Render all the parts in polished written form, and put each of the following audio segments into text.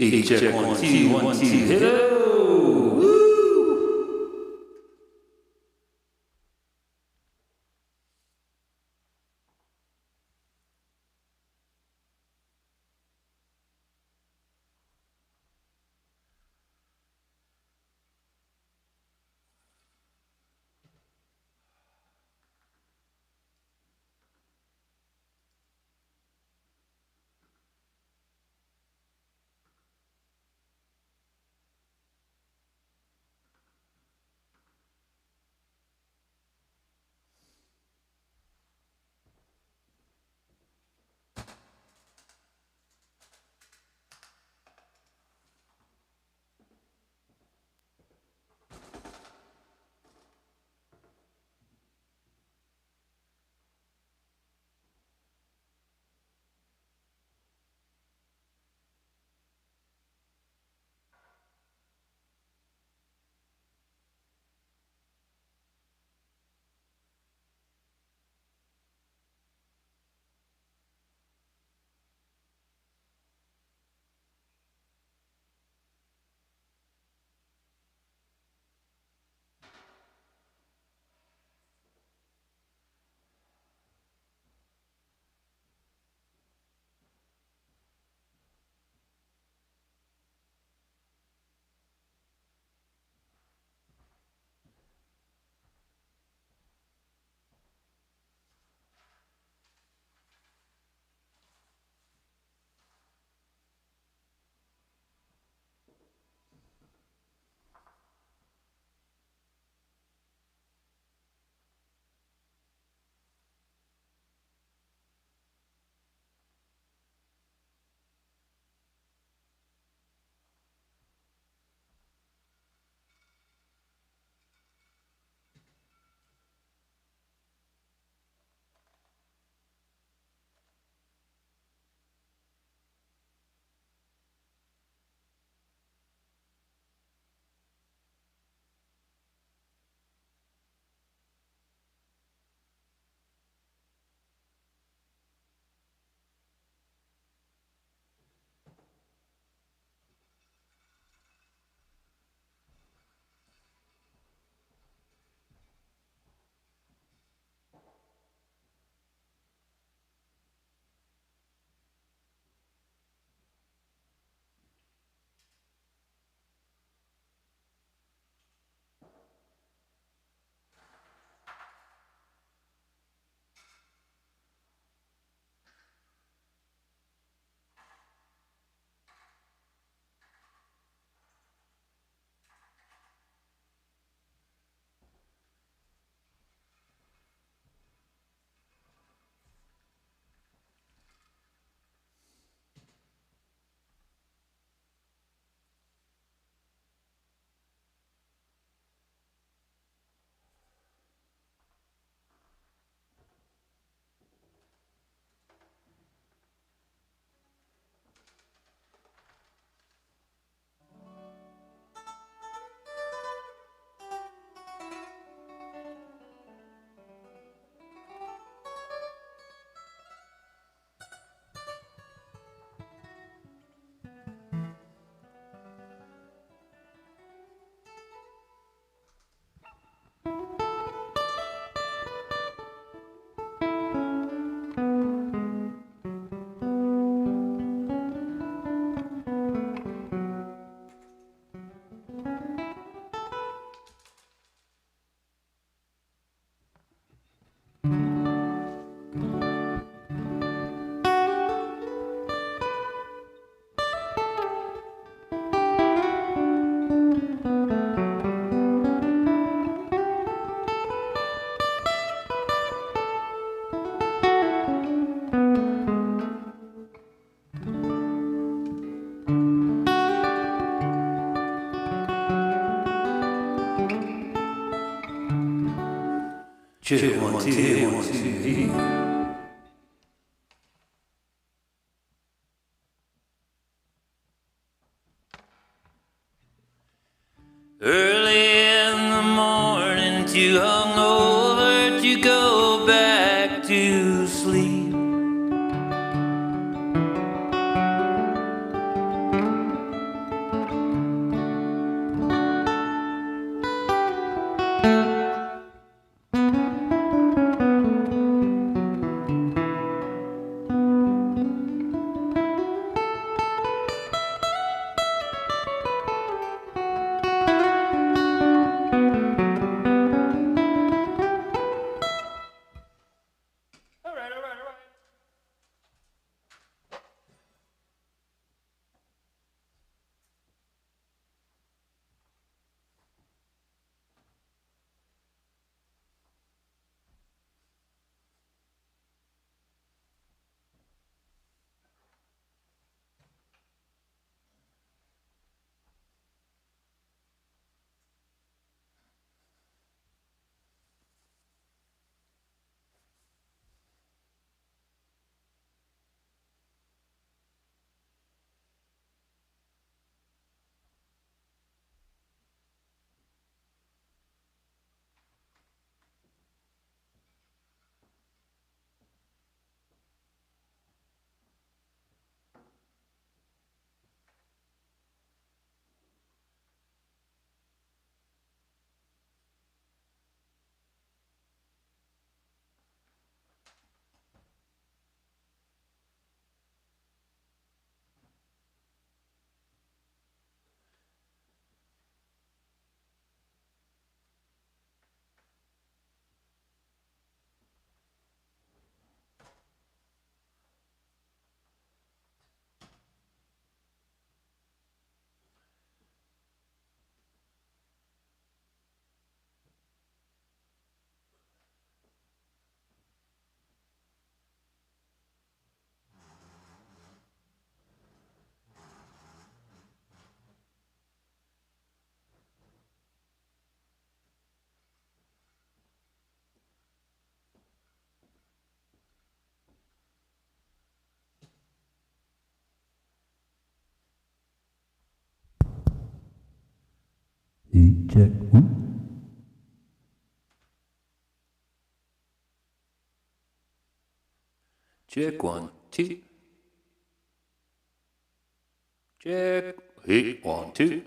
Hey, check 1 2 1 2. Hello. Woo. Check 1 2 1 2. Early in the morning, too hungover to go back to sleep. Heat check. Check 1, 2. Check. Heat 1, 2.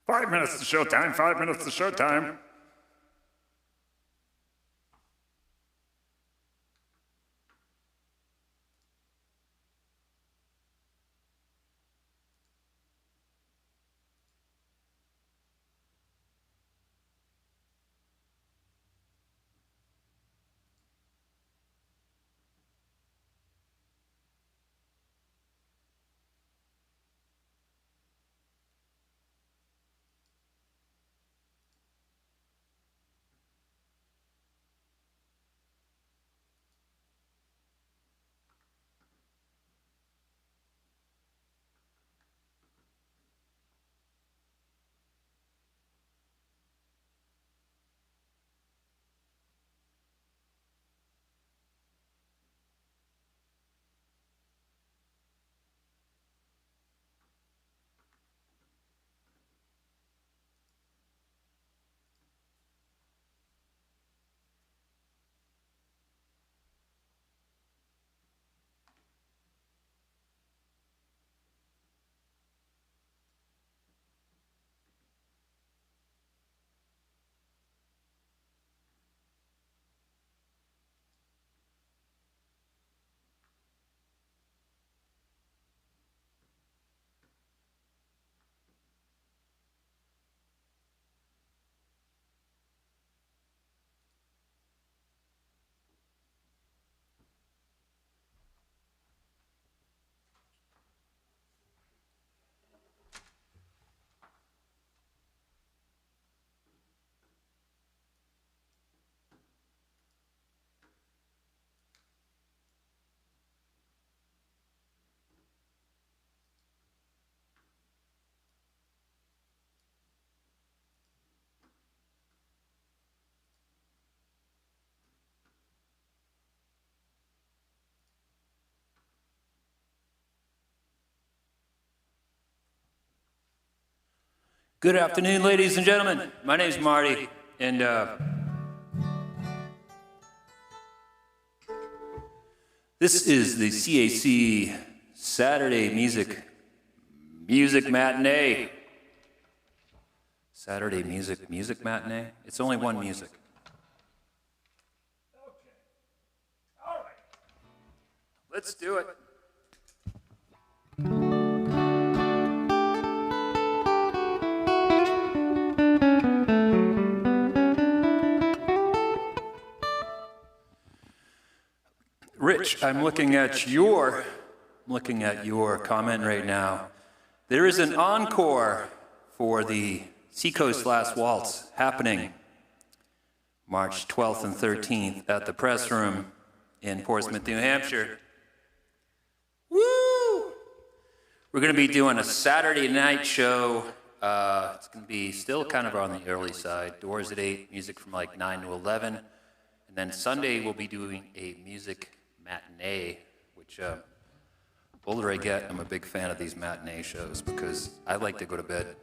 Five minutes to showtime, 5 minutes to showtime. Good afternoon, ladies and gentlemen. My name's Marty, and this is the CAC Saturday Music Matinee. Saturday Music Matinee? It's only one music. Okay. All right. Let's do it. Rich, I'm looking at your comment right now. There is an encore for the Seacoast Last Waltz happening March 12th and 13th at the Press Room in Portsmouth, New Hampshire. Woo! We're going to be doing a Saturday night show. It's going to be still kind of on the early side. Doors at 8, music from like 9 to 11. And then Sunday we'll be doing a music matinee, which the older I get, I'm a big fan of these matinee shows because I like to go to bed.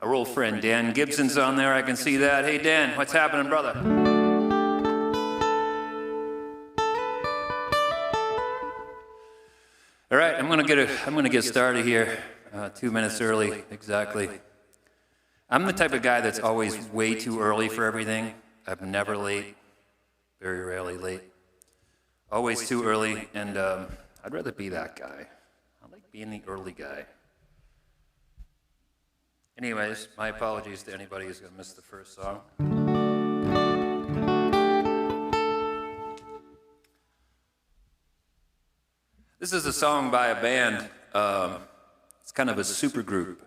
Our old friend Dan Gibson's on there, I can see that. Hey Dan, what's happening, brother? All right, I'm gonna get started here 2 minutes early, exactly. I'm the type of guy that's always way too early for everything. I'm never late, very rarely late. Always too early, and I'd rather be that guy. I like being the early guy. Anyways, my apologies to anybody who's gonna miss the first song. This is a song by a band. It's kind of a super group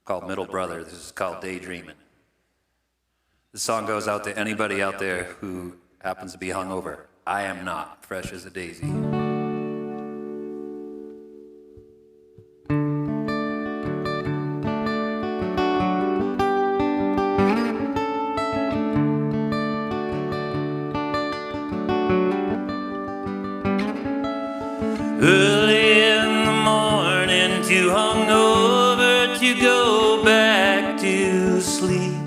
called Middle Brother. This is called Daydreamin'. This song goes out to anybody out there who happens to be hungover. I am not, fresh as a daisy. Early in the morning, too hungover to go back to sleep.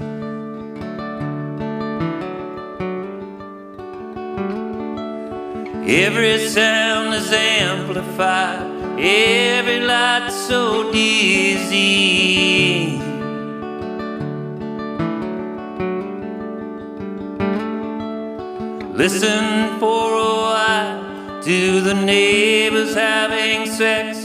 Every sound is amplified, every light so dizzy. Listen for a while to the neighbors having sex,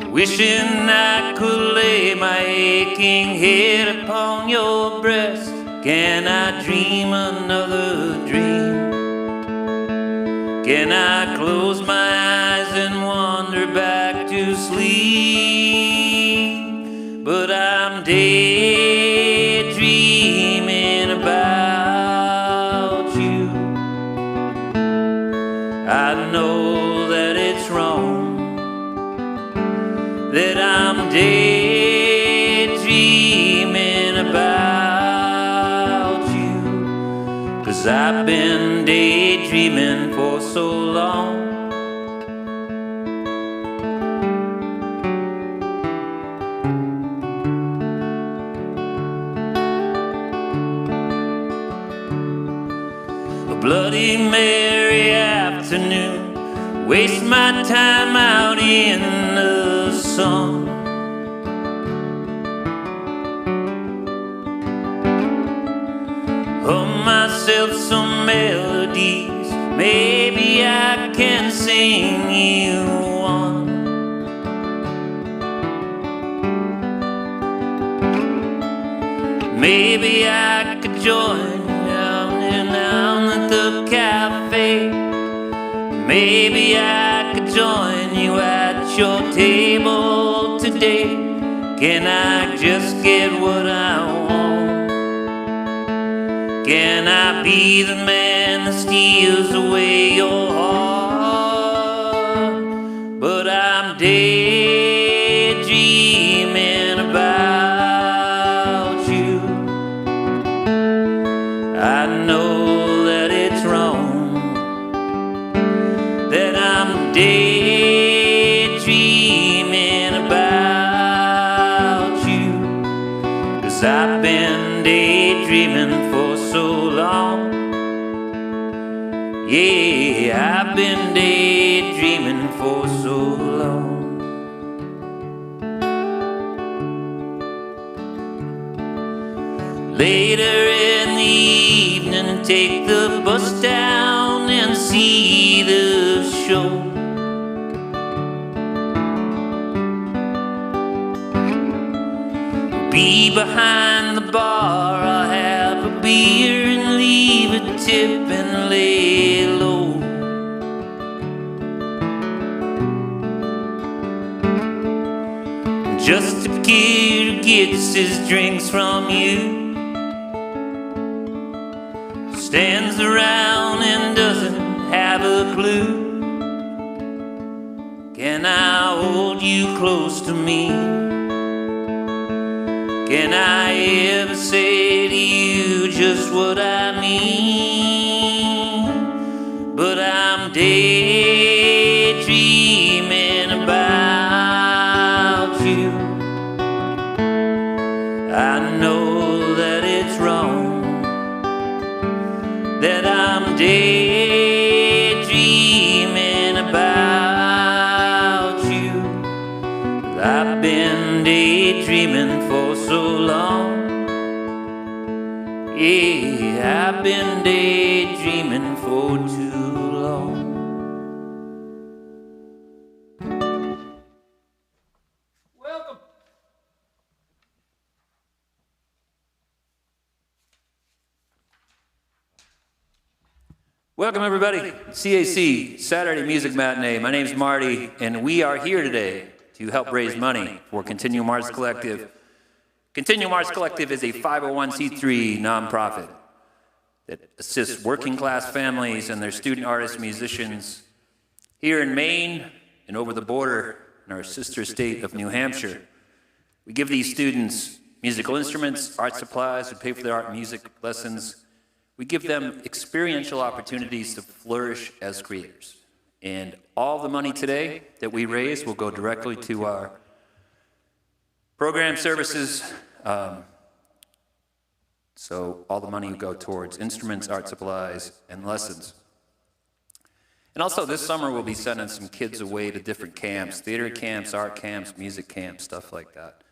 wishing I could lay my aching head upon your breast. Can I dream another dream? Can I close my eyes and wander back to sleep? But I'm daydreaming about you. I know that it's wrong, that I'm daydreaming about you, 'cause I've been daydreaming for so long. A Bloody Mary afternoon, waste my time out in the sun. Hum myself some melodies, maybe I can sing you one. Maybe I could join you down at the cafe. Maybe I could join you at your table today. Can I just get what I want? Can I be the man that steals away your heart? But I'm daydreaming about you. I know that it's wrong, that I'm daydreaming for so long. Yeah, I've been daydreaming for so long. Later in the evening, take the bus down and see the show. Be behind the bar, I'll have a beer and leave a tip and lay low. Just a kid who gets his drinks from you, stands around and doesn't have a clue. Can I hold you close to me? Can I ever say to you just what I mean? But I'm daydreaming about you. I know that it's wrong, that I'm daydreaming about you. I've been daydreaming for so long. Yeah, I've been daydreaming for too long. Welcome. Welcome everybody, CAC, Saturday Music Matinee. My name's Marty, and we are here today to help raise money for Continuum Arts Collective. Continuum Arts Collective is a 501c3 nonprofit that assists working class families and their student artists, musicians here in Maine and over the border in our sister state of New Hampshire. We give these students musical instruments, art supplies, we pay for their art and music lessons. We give them experiential opportunities to flourish as creators. And all the money today that we raise will go directly to our program services. So all the money will go towards instruments, art supplies, and lessons. And also this summer we'll be sending some kids away to different camps, theater camps, art camps, music camps, stuff like that.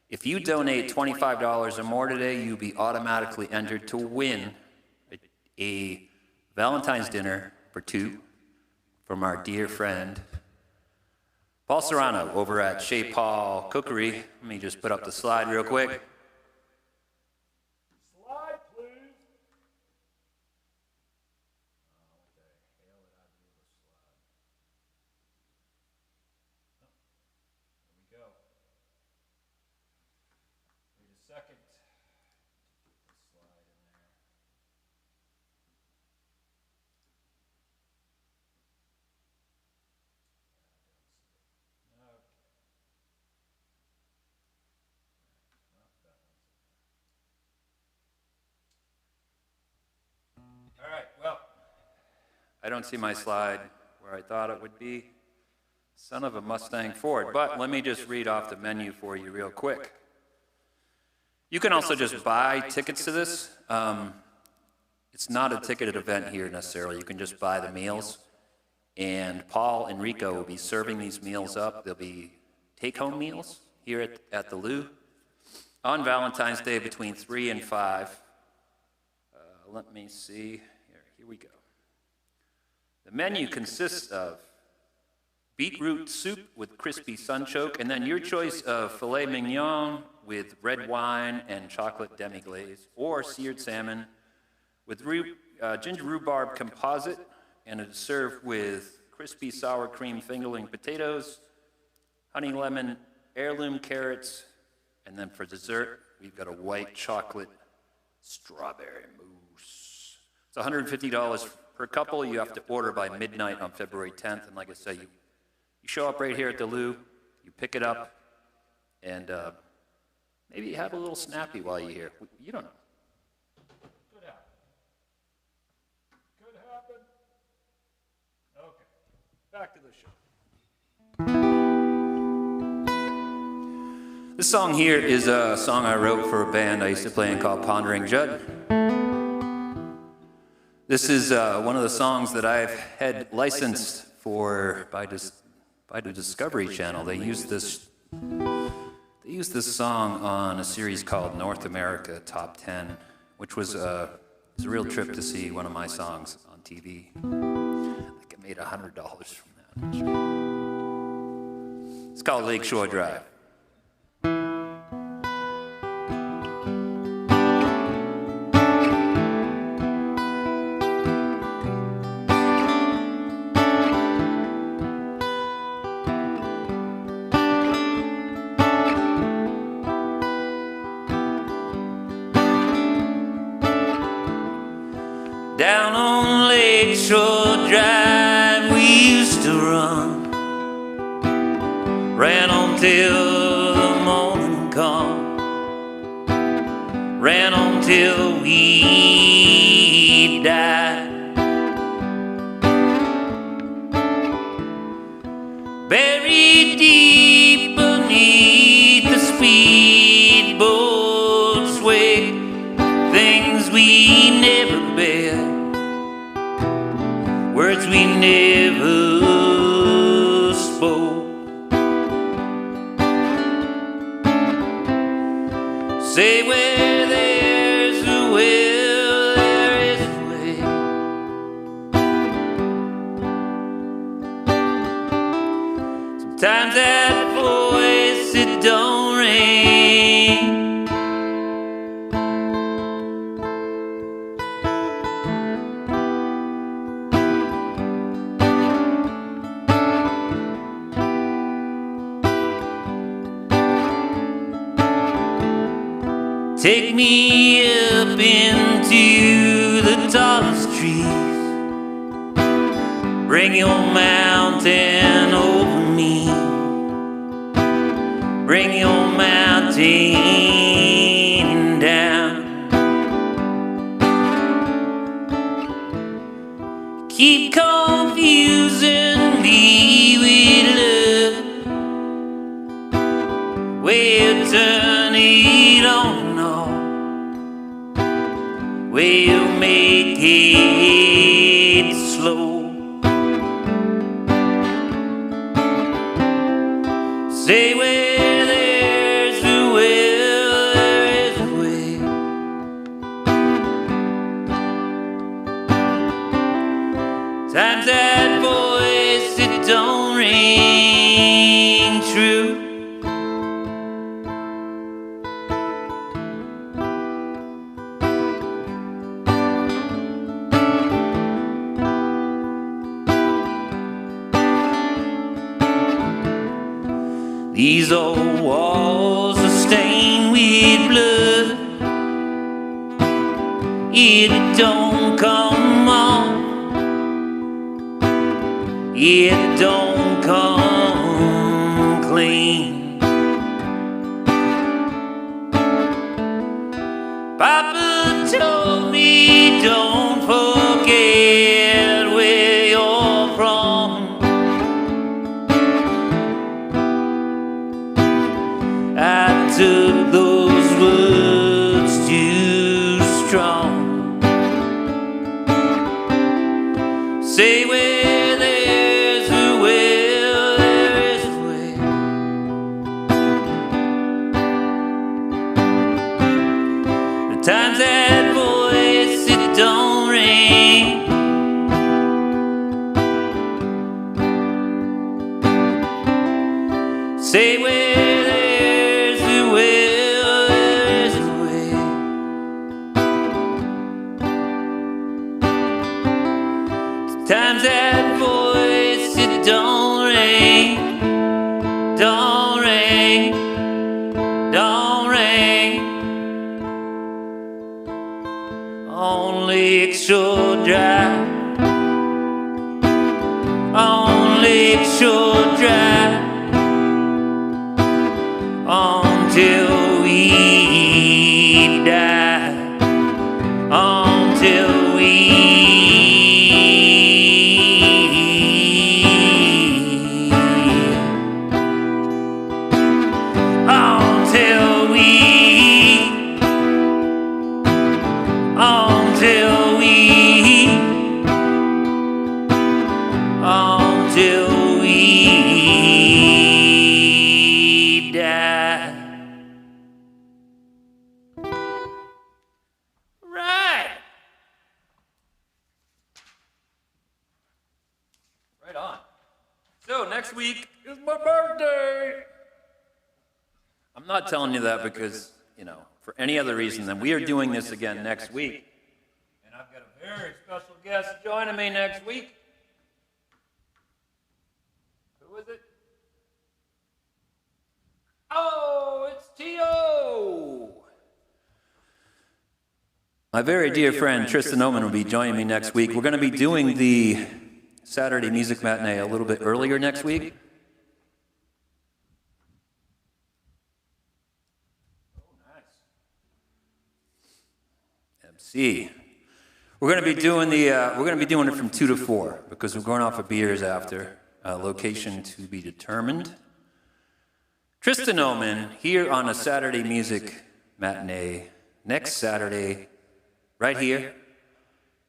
If you donate $25 or more today, you'll be automatically entered to win a Valentine's dinner for two from our dear friend Paul Serrano over at Chez Paul Cookery. Let me just put up the slide real quick. Slide, please. There we go. Wait a second. Put the slide in there. All right, well, I don't see my slide where I thought it would be. Son of a Mustang Ford. But let me just read off the menu for you real quick. You can also just buy tickets to this. It's not a ticketed event here necessarily. You can just buy the meals. And Paul and Rico will be serving these meals up. They'll be take-home meals here at the Lou on Valentine's Day between 3 and 5. Let me see. Here we go. The menu consists of beetroot soup with crispy sunchoke, and then your choice of filet mignon with red wine and chocolate demi-glaze, or seared salmon with ginger rhubarb composite, and it's served with crispy sour cream fingerling potatoes, honey lemon heirloom carrots, and then for dessert, we've got a white chocolate strawberry mousse. It's $150 per couple. You have to order by midnight on February 10th, and like I say, you show up right here at the Lou, you pick it up, and maybe you have a little snappy while you're here. You don't know. could happen. Could happen. Okay, back to the show. This song here is a song I wrote for a band I used to play in called Pondering Judd. This is one of the songs that I've had licensed for by the Discovery Channel. They used this song on a series called North America Top 10, which was a real trip to see one of my songs on TV. I think I made $100 from that. It's called Lakeshore Drive. Down on Lakeshore Drive we used to run, ran on till the morning come, ran on till we died. Buried deep beneath the speedboat's wake, things we never bear, words we never spoke. Say where there's a will, there is a way. Sometimes that voice, it don't ring. Take me up into the tallest trees, bring your mountain over me, bring your mountain down. Keep confusing me with love, we'll turn it on. We'll make it slow. Say where there's a will, there is a way. Times that voice, it don't ring true. These old walls are stained with blood. It don't come off, it don't come clean. Papa told me don't forget where you're from. I took those words too strong. Say where there's a will, there is a way. The times that voice, it don't ring. Say where times that voice, it don't ring, don't ring, don't ring. On Lakeshore Drive, on Lakeshore Drive, until we die, until we until die. Right. Right on. So next week is my birthday. I'm not telling you that because, for any other reason than we are doing this again next week. And I've got a very special guest joining me next week. Who is it? Oh, it's T.O. My very dear friend Tristan Oman will be joining me next week. We're going to be doing the Saturday Music Matinee a little bit earlier next week. Oh, nice. MC. We're going to be doing it from 2 to 4 because we're going off of beers after. Location to be determined. Tristan Oman here on a Saturday Music Matinee next Saturday, right here.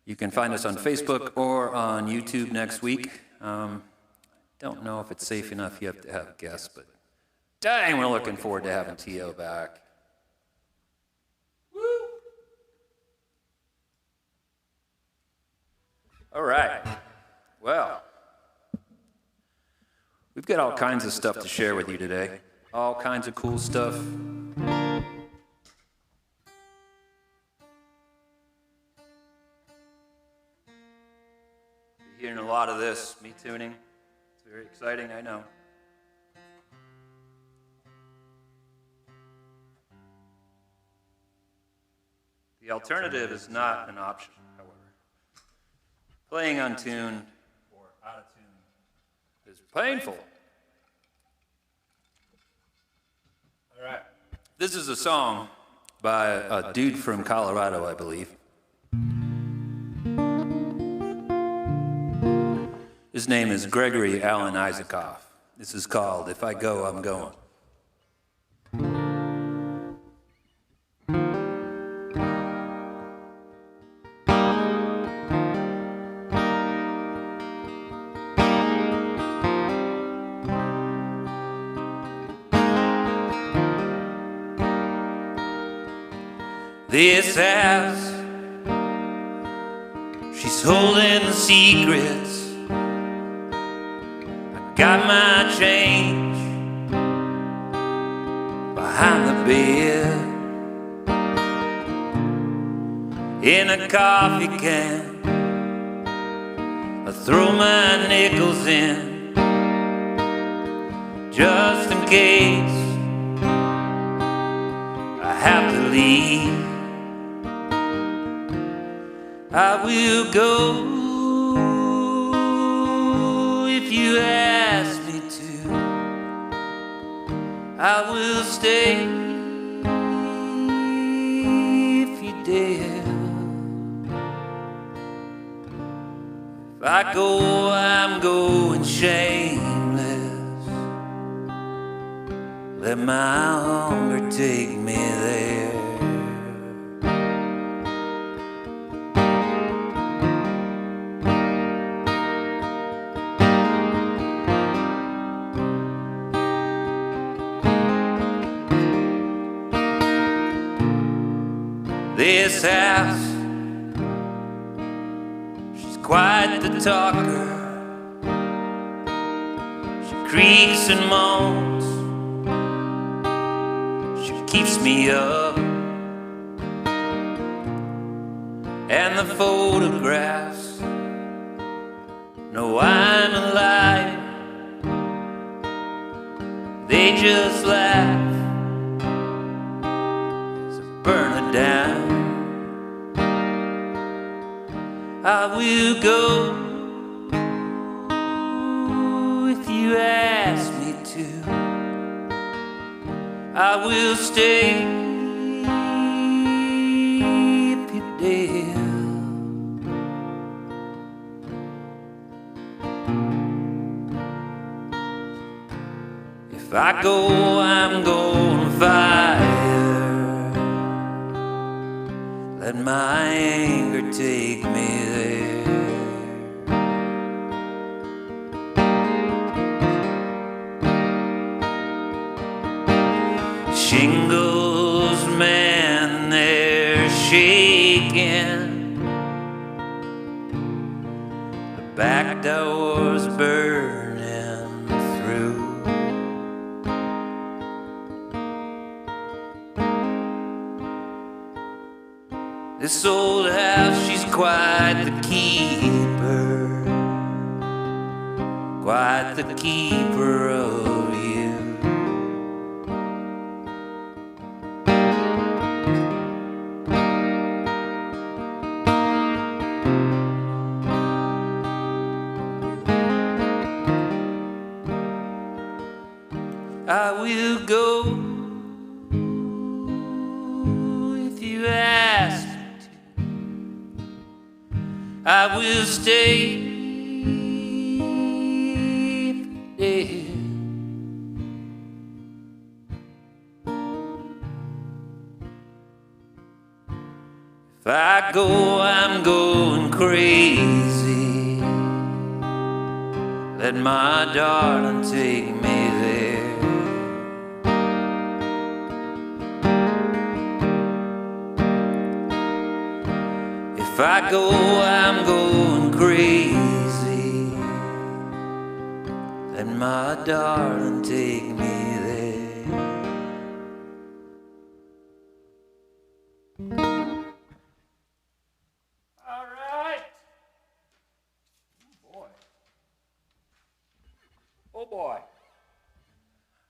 You can find us on Facebook or on YouTube next week. Don't know if it's safe enough. You have to have guests, but dang, we're looking forward to having T.O. back. Woo! All right. Well, we've got all kinds of stuff to share with you today. All kinds of cool stuff. You're hearing a lot of this, me tuning. It's very exciting, I know. The alternative is not an option, however. Playing on tune or out of tune is painful. All right. This is a song by a dude from Colorado, I believe. His name is Gregory Alan Isaacoff. This is called If I Go, I'm Going. This house, she's holding the secrets. I got my change behind the bed in a coffee can. I throw my nickels in just in case I have to leave. I will go if you ask me to. I will stay if you dare. If I go, I'm going shameless. Let my hunger take me there. This house, she's quite the talker. She creaks and moans. She keeps me up. And the photographs know I'm alive. They just laugh. So burn it down. I will go if you ask me to. I will stay if you dare. If I go, I'm going fire. Let my anger take me there. Shingles, man, they're shaking. The back door's burning through. This old house, she's quite the keeper, quite the keeper of you. I will go if you ask me to. I will stay if you dare. If I go, I'm going crazy. Let my darling take me there. If I go, I'm going crazy. Let my darling take me there. All right. Oh boy. Oh boy.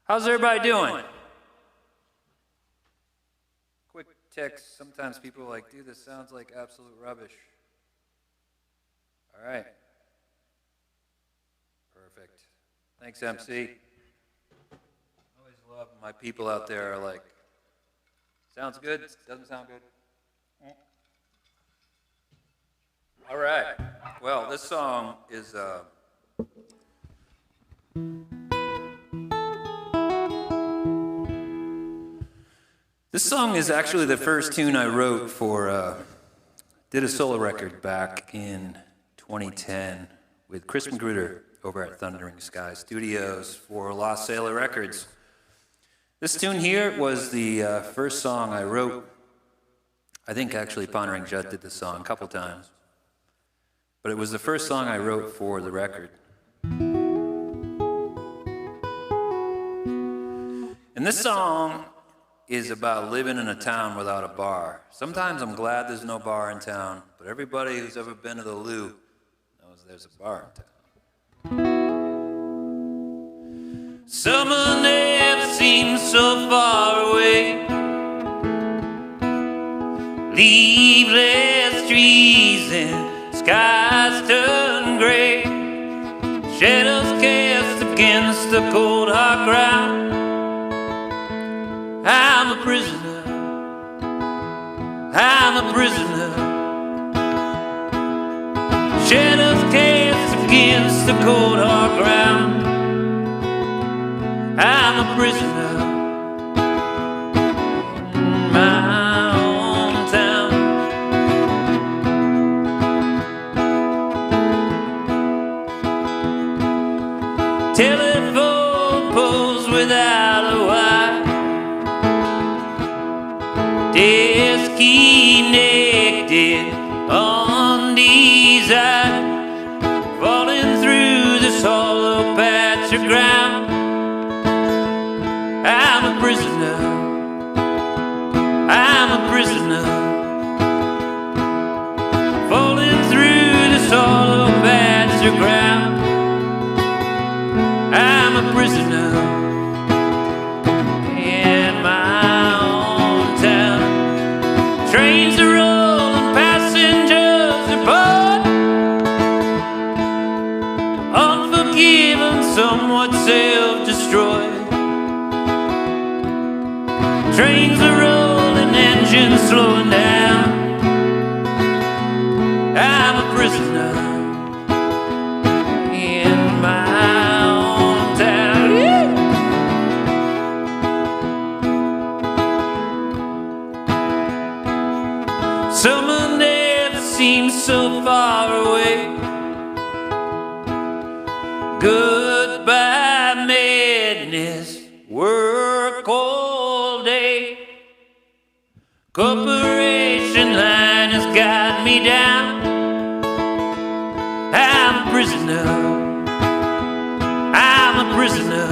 How's everybody doing? Quick text. Sometimes people are like, dude, this sounds like absolute rubbish. All right. Perfect. Thanks, MC. I always love when my people out there are like, sounds good, doesn't sound good. All right. Well, this song is this song is actually the first tune I wrote for did a solo record back in 2010 with Chris Magruder over at Thundering Sky Studios for Lost Sailor Records. This tune here was the first song I wrote. I think actually Pondering Judd did this song a couple times. But it was the first song I wrote for the record. And this song is about living in a town without a bar. Sometimes I'm glad there's no bar in town, but everybody who's ever been to the Lou knows there's a bar in town. Summer never seems so far away. Leafless trees and skies turn gray. Shadows cast against the cold hard ground. I'm a prisoner. I'm a prisoner. Shadows cast against the cold hard ground. I'm a prisoner in my hometown. Telephone poles without a wire, disconnected on desire, falling through this hollow patch of ground. I'm a prisoner. I'm a prisoner, falling through this hollow patch of ground. I'm a prisoner in my own town. Trains are rolling, passengers are bored, unforgiven, somewhat self-destroyed. Trains are rolling, engines slowing down. I'm a prisoner in my own town. Some seems so far away. Goodbye, madness, work all day. Corporation line has got me down. I'm a prisoner, I'm a prisoner.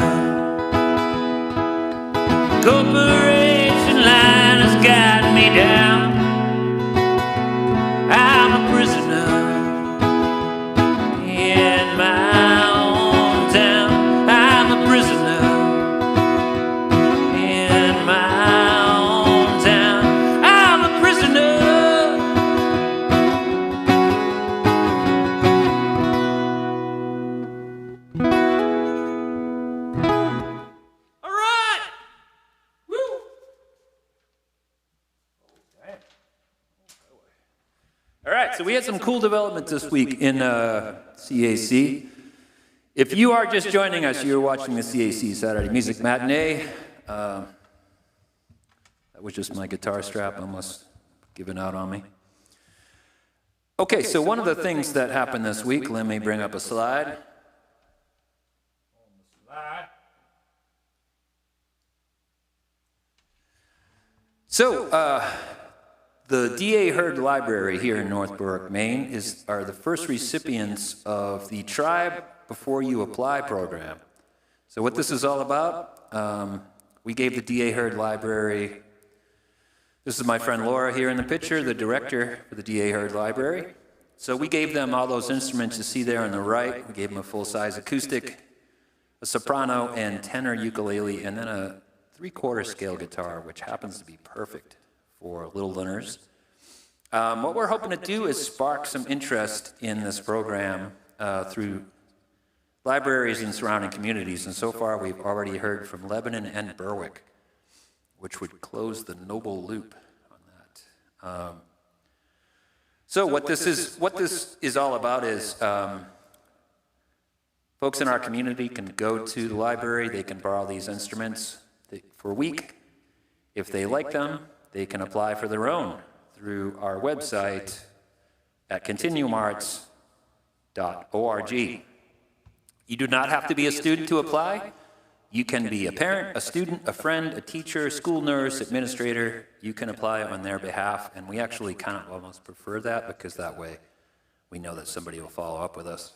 Corporation line has got me down. I'm a prisoner in my own town. I'm a prisoner in my own town. I'm a prisoner. All right. Woo. All right, so we had some cool development this week in CAC. If you are just joining us, you're watching the CAC Saturday Music Matinee. That was just my guitar strap almost giving out on me. Okay, so one of the things that happened this week, let me bring up a slide. So, the D.A. Hurd Library here in Northbrook, Maine, are the first recipients of the Tribe Before You Apply program. So what this is all about, we gave the D.A. Hurd Library, this is my friend Laura here in the picture, the director for the D.A. Hurd Library. So we gave them all those instruments you see there on the right. We gave them a full-size acoustic, a soprano and tenor ukulele, and then a 3/4 scale guitar, which happens to be perfect for little learners. What we're hoping to do is spark some interest in this program through libraries in surrounding communities, and so far we've already heard from Lebanon and Berwick, which would close the noble loop on that. So what this is all about is folks in our community can go to the library, they can borrow these instruments for a week. If they like them, they can apply for their own through our website at continuumarts.org. You do not have to be a student to apply. You can be a parent, a student, a friend, a teacher, school nurse, administrator. You can apply on their behalf, and we actually kind of almost prefer that because that way we know that somebody will follow up with us.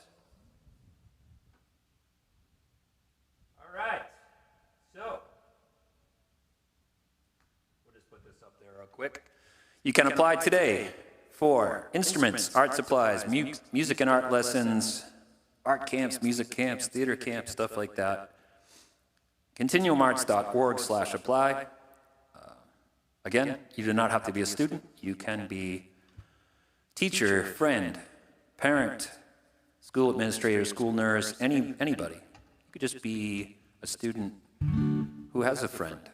All right, so we'll just put this up there real quick. You can apply today for instruments, art supplies, music and art lessons, art camps, music camps, theater camps, stuff like that. Continuumarts.org/apply. Again, you do not have to be a student. You can be teacher, friend, parent, school administrator, school nurse, anybody. You could just be a student who has a friend.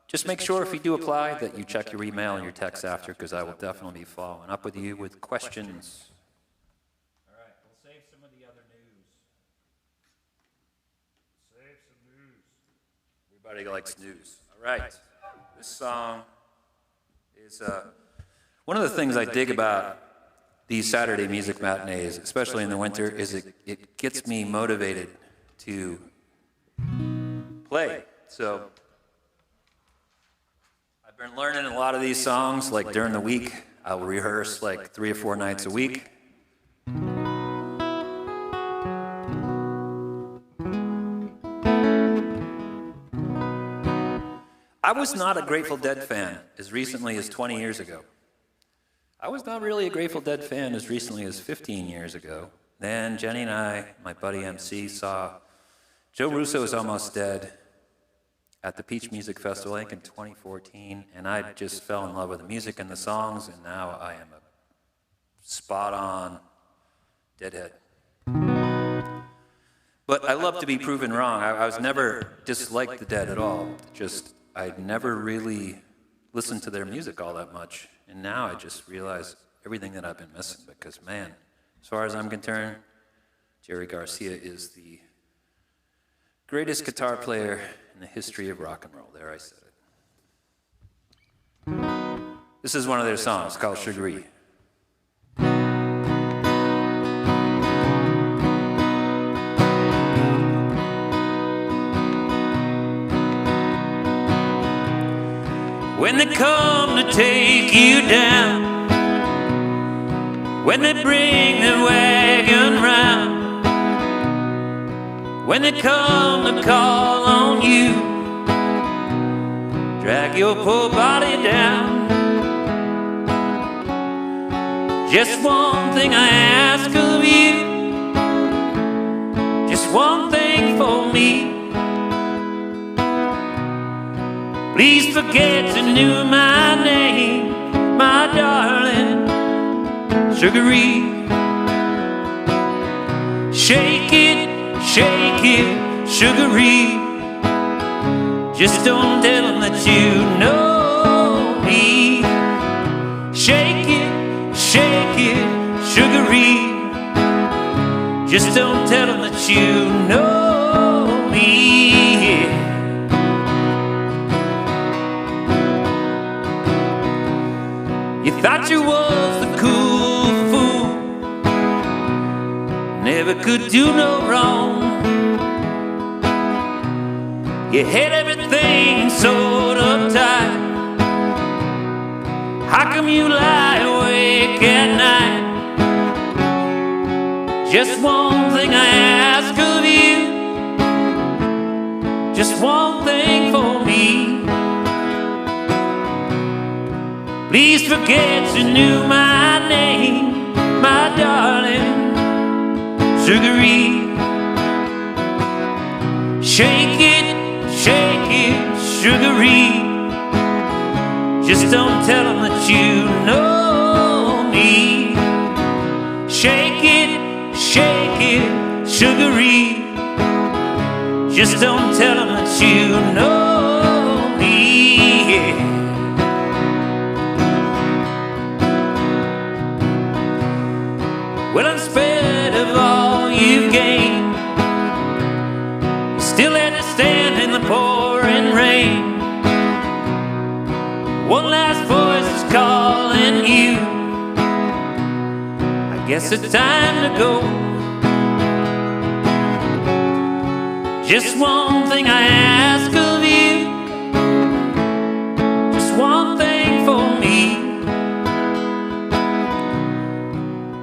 Just make sure if you do apply that you check your email and your text after, because I will definitely be following up with you with questions. All right, we'll save some of the other news. Save some news. Everybody likes news. All right. This song is one of the things I dig about these Saturday music matinees, especially in the winter, is it gets me motivated to play. So I've been learning a lot of these songs, like during the week. I'll rehearse like 3 or 4 nights a week. I was not a Grateful Dead fan as recently as 20 years ago. I was not really a Grateful Dead fan as recently as 15 years ago. Then Jenny and I, my buddy MC, saw Joe Russo's Almost Dead at the Peach Music Festival, I think in 2014, and I just fell in love with the music and the songs, and now I am a spot-on Deadhead. But I love to be proven wrong. I was never disliked the Dead at all. Just, I'd never really listened to their music all that much, and now I just realize everything that I've been missing, because, man, as far as I'm concerned, Jerry Garcia is the greatest guitar player in the history of rock and roll. There, I said it. This is one of their songs called Sugary. When they come to take you down, when they bring the wagon round, when they come to call on you, drag your poor body down. Just one thing I ask of you, just one thing for me. Please forget you knew my name, my darling, Sugary. Shake it, Sugary. Just don't tell them that you know me. Shake it, Sugary. Just don't tell them that you know me. You thought you was the cool fool, never could do no wrong. You had everything sort of tight. How come you lie awake at night? Just one thing I ask of you, just one thing for me. Please forget you knew my name, my darling, Sugary. Shake it, Sugary. Just don't tell them that you know me. Shake it, Sugary. Just don't tell them that you know me. Well, in spite of all you've gained, you still had to stand in the pouring rain. One last voice is calling you. I guess it's time to go. Just one thing I ask of you, just one thing for me.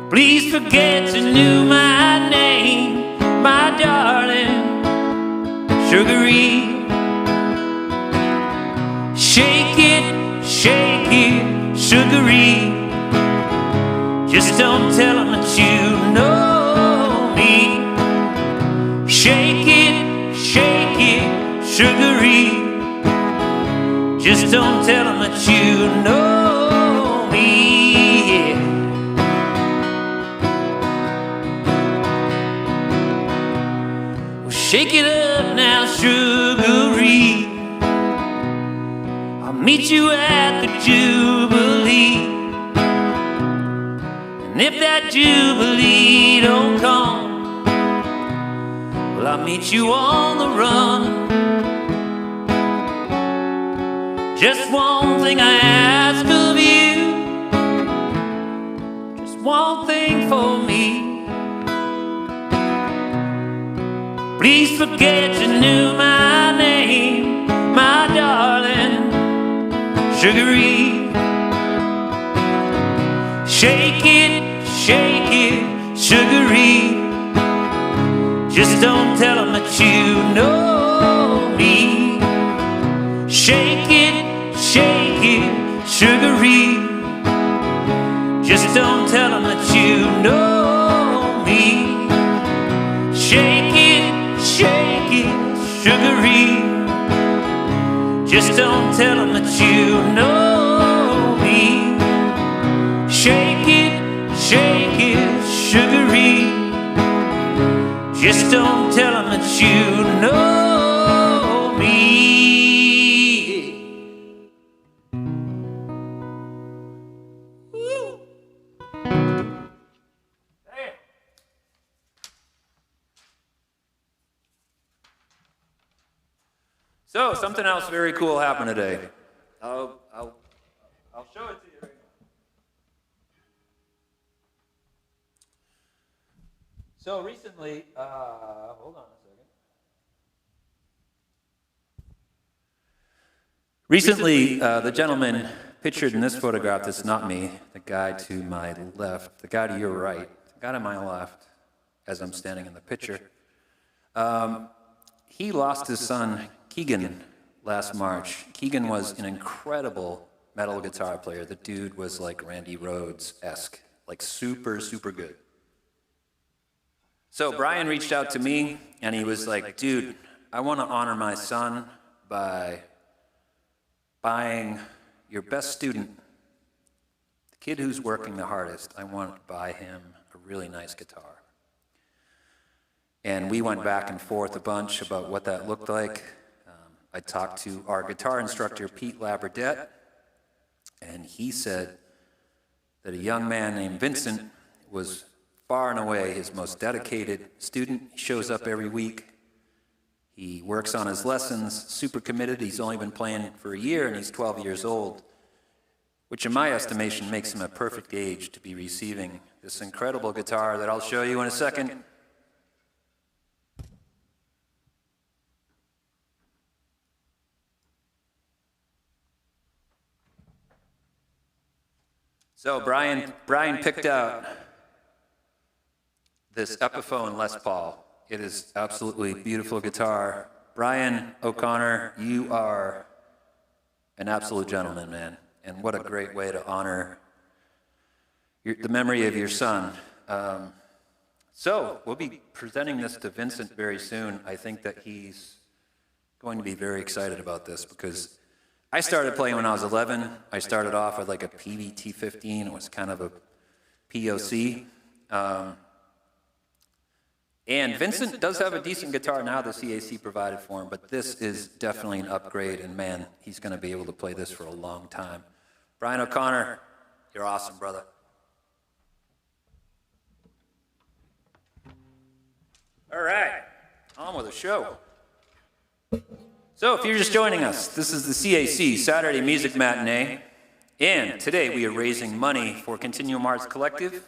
Please forget you knew my name, my darling, Sugary. Shake it, Sugary. Just don't tell them that you know me. Shake it, Sugary. Just don't tell them that you know me. Well, shake it up now, Sugary. I'll meet you at the Jubilee. And if that Jubilee don't come, well, I'll meet you on the run. Just one thing I ask of you, just one thing for me. Please forget you knew my name, my darling, Sugary. Shake it, Sugary. Just don't tell them that you know me. Shake it, Sugary. Just don't tell them that you know me. Shake it, Sugary. Just don't tell them that you know me. Shake it, Sugary. Just don't tell them that you know me. Woo. Hey. So, something else very cool happened today. I'll show it to you. So recently, hold on a second. Recently, the gentleman pictured in this photograph, that's not me, the guy to my left, the guy to your right, the guy to my left, as I'm standing in the picture, he lost his son, Keegan, last March. Keegan was an incredible metal guitar player. The dude was like Randy Rhoads-esque, like super, super good. So Brian reached out to me, and he was like, dude, I want to honor my son by buying your best student, the kid who's working the hardest. I want to buy him a really nice guitar. And we went back and forth a bunch about what that looked like. I talked to our guitar instructor, Pete Labradette, and he said that a young man named Vincent was far and away his most dedicated student. He shows up every week. He works on his lessons, super committed. He's only been playing for a year, and he's 12 years old, which in my estimation makes him a perfect age to be receiving this incredible guitar that I'll show you in a second. So Brian picked out this Epiphone Les Paul. It is absolutely beautiful guitar. Brian O'Connor, you are an absolute gentleman, man. And what a great way to honor the memory of your son. So we'll be presenting this to Vincent very soon. I think that he's going to be very excited about this because I started playing when I was 11. I started off with like a PVT-15. It was kind of a POC. And Vincent does have a decent guitar now the CAC provided for him, but this is definitely an upgrade, and man, he's going to be able to play this for a long time. Brian O'Connor, you're awesome, brother. All right, on with the show. So if you're just joining us, this is the CAC Saturday Music Matinee, and today we are raising money for Continuum Arts Collective.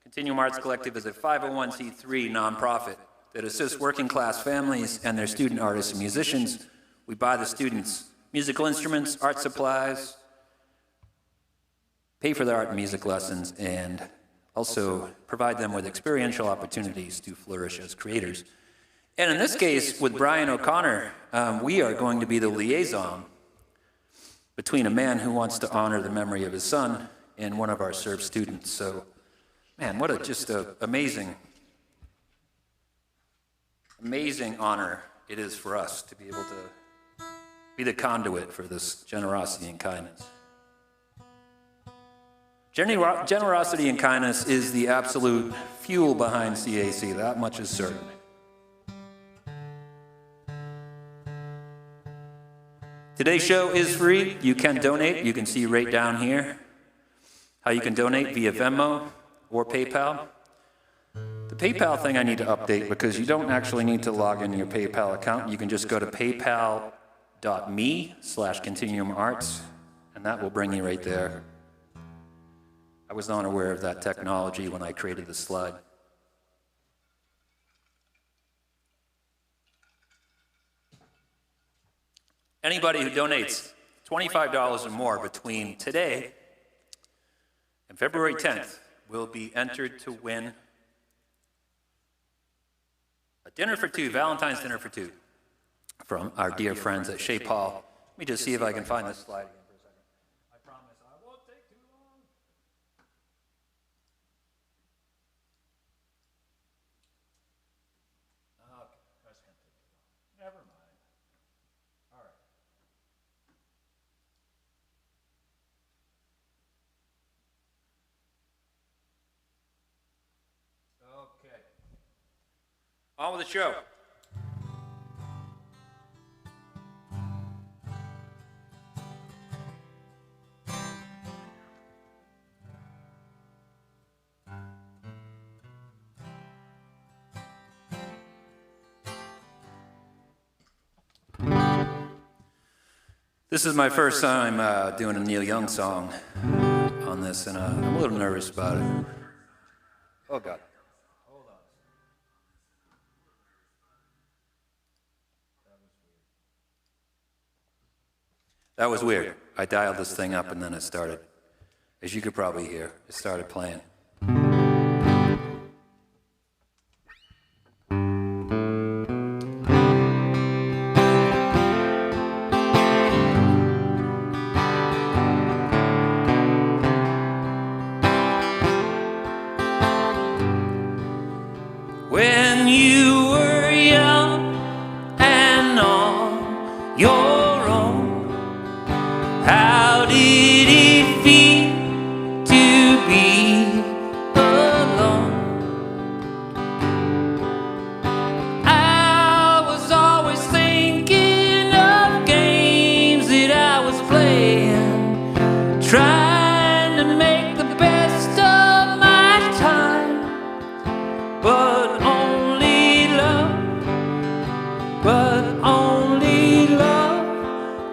Continuum Arts Collective is a 501c3 nonprofit that assists working class families and their student artists and musicians. We buy the students musical instruments, art supplies, pay for their art and music lessons, and also provide them with experiential opportunities to flourish as creators. And in this case, with Brian O'Connor, we are going to be the liaison between a man who wants to honor the memory of his son and one of our served students. So, man, what a amazing honor it is for us to be able to be the conduit for this generosity and kindness. Generosity and kindness is the absolute fuel behind CAC, that much is certain. Today's show is free. You can donate. You can see right down here how you can donate via Venmo or PayPal. The PayPal thing I need to update because you don't actually need to log in your PayPal account. You can just go to paypal.me/continuumarts, and that will bring you right there. I was not aware of that technology when I created the slide. Anybody who donates $25 or more between today and February 10th will be entered to win a dinner for two, Valentine's dinner for two, from our dear friends at Chez Paul. Let me just see if I can find this slide again for a second. I promise I won't take too long. Okay, that's going to take too long. Never mind. All right. Okay. On with the show. This is my first time doing a Neil Young song on this, and I'm a little nervous about it. Oh, God. Hold on. That was weird. I dialed this thing up and then it started, as you could probably hear, it started playing. When you were young and on your own, how did it feel to be alone? I was always thinking of games that I was playing, trying to make the best of my time, but only love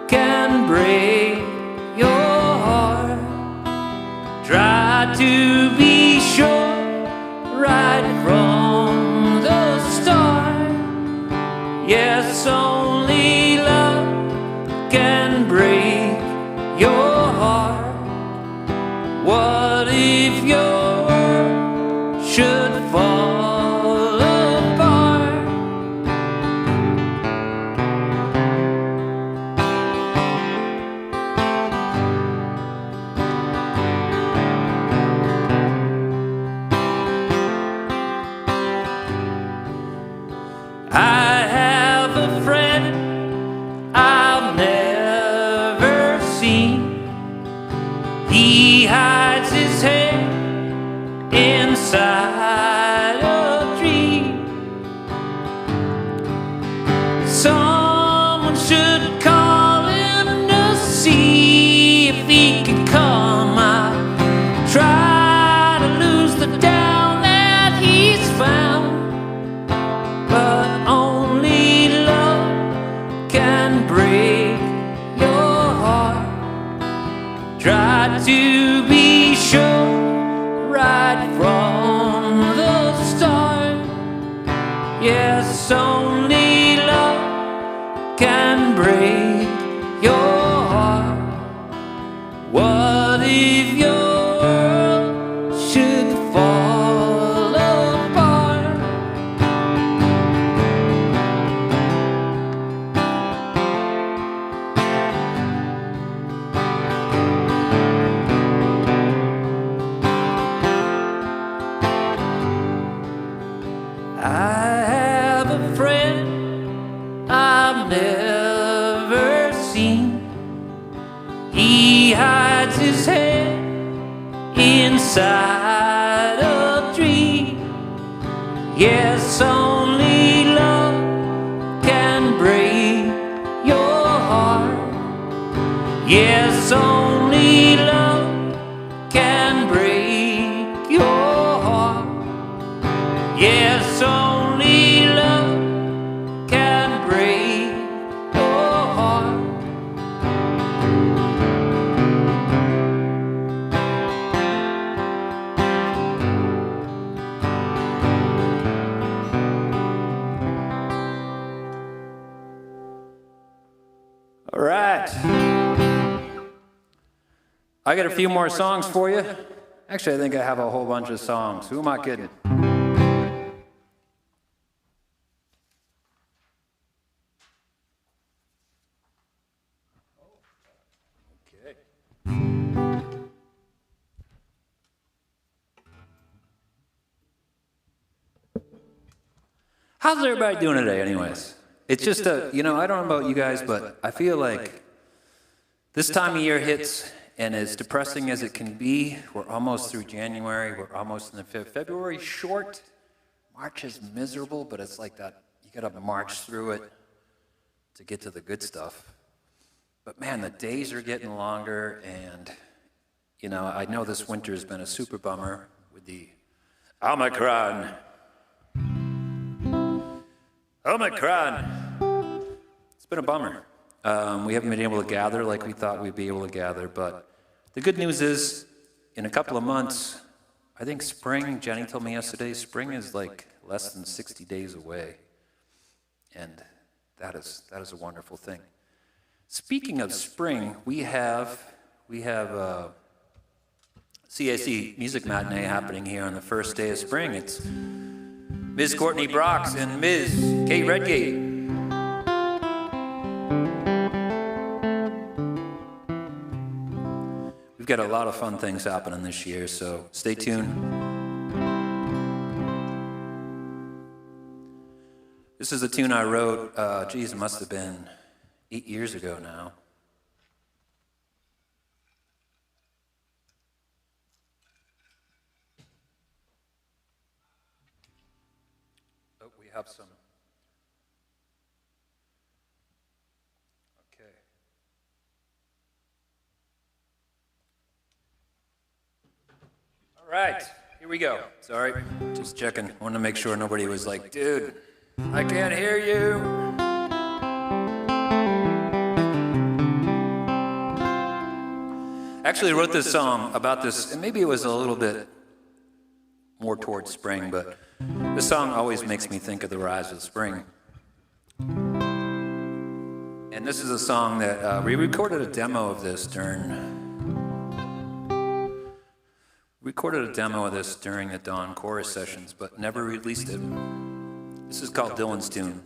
can break your heart. Try to be sure right from the start. Yes, only love can break your heart. What if your world should fall apart? I have a friend I've never seen. He hides his head inside a tree. Someone should call him to see if he can come out. Try to lose the doubt that he's found, but only love can break your heart. Try to be sure right from the start. Yes, only love can break your heart. What if your world should fall apart? I have a friend I've never seen. He hides his head inside a tree. Yes, only love can break your heart. Yes, only love can break your heart. Yes, only love can break your heart. All right. I got a few more songs for you. Actually, I think I have a whole bunch of songs. Who am I kidding? How's everybody doing today, anyways? It's just I don't know about you guys, but I feel like this time of year hits, and as depressing as it can be, we're almost through January, we're almost in the February short. March is miserable, but it's like that, you gotta march through it to get to the good stuff. But man, the days are getting longer, and I know this winter has been a super bummer with the Omicron. It's been a bummer. We haven't been able to gather like we thought we'd be able to gather, but the good news is, in a couple of months, I think spring, Jenny told me yesterday, spring is like less than 60 days away. And that is a wonderful thing. Speaking of spring, we have CAC Music Matinee happening here on the first day of spring. It's Ms. Courtney Brox and Ms. Kate Redgate. We've got a lot of fun things happening this year, so stay tuned. This is a tune I wrote, it must have been 8 years ago now. Oh, we have some. Okay. All right, here we go. Sorry, just checking. I wanted to make sure nobody was like, dude, I can't hear you. Actually, I wrote this song about this, and maybe it was a little bit more towards spring, but this song always makes me think of the rise of spring. And this is a song that we recorded a demo of this during the Dawn chorus sessions, but never released it. This is called Dylan's Tune.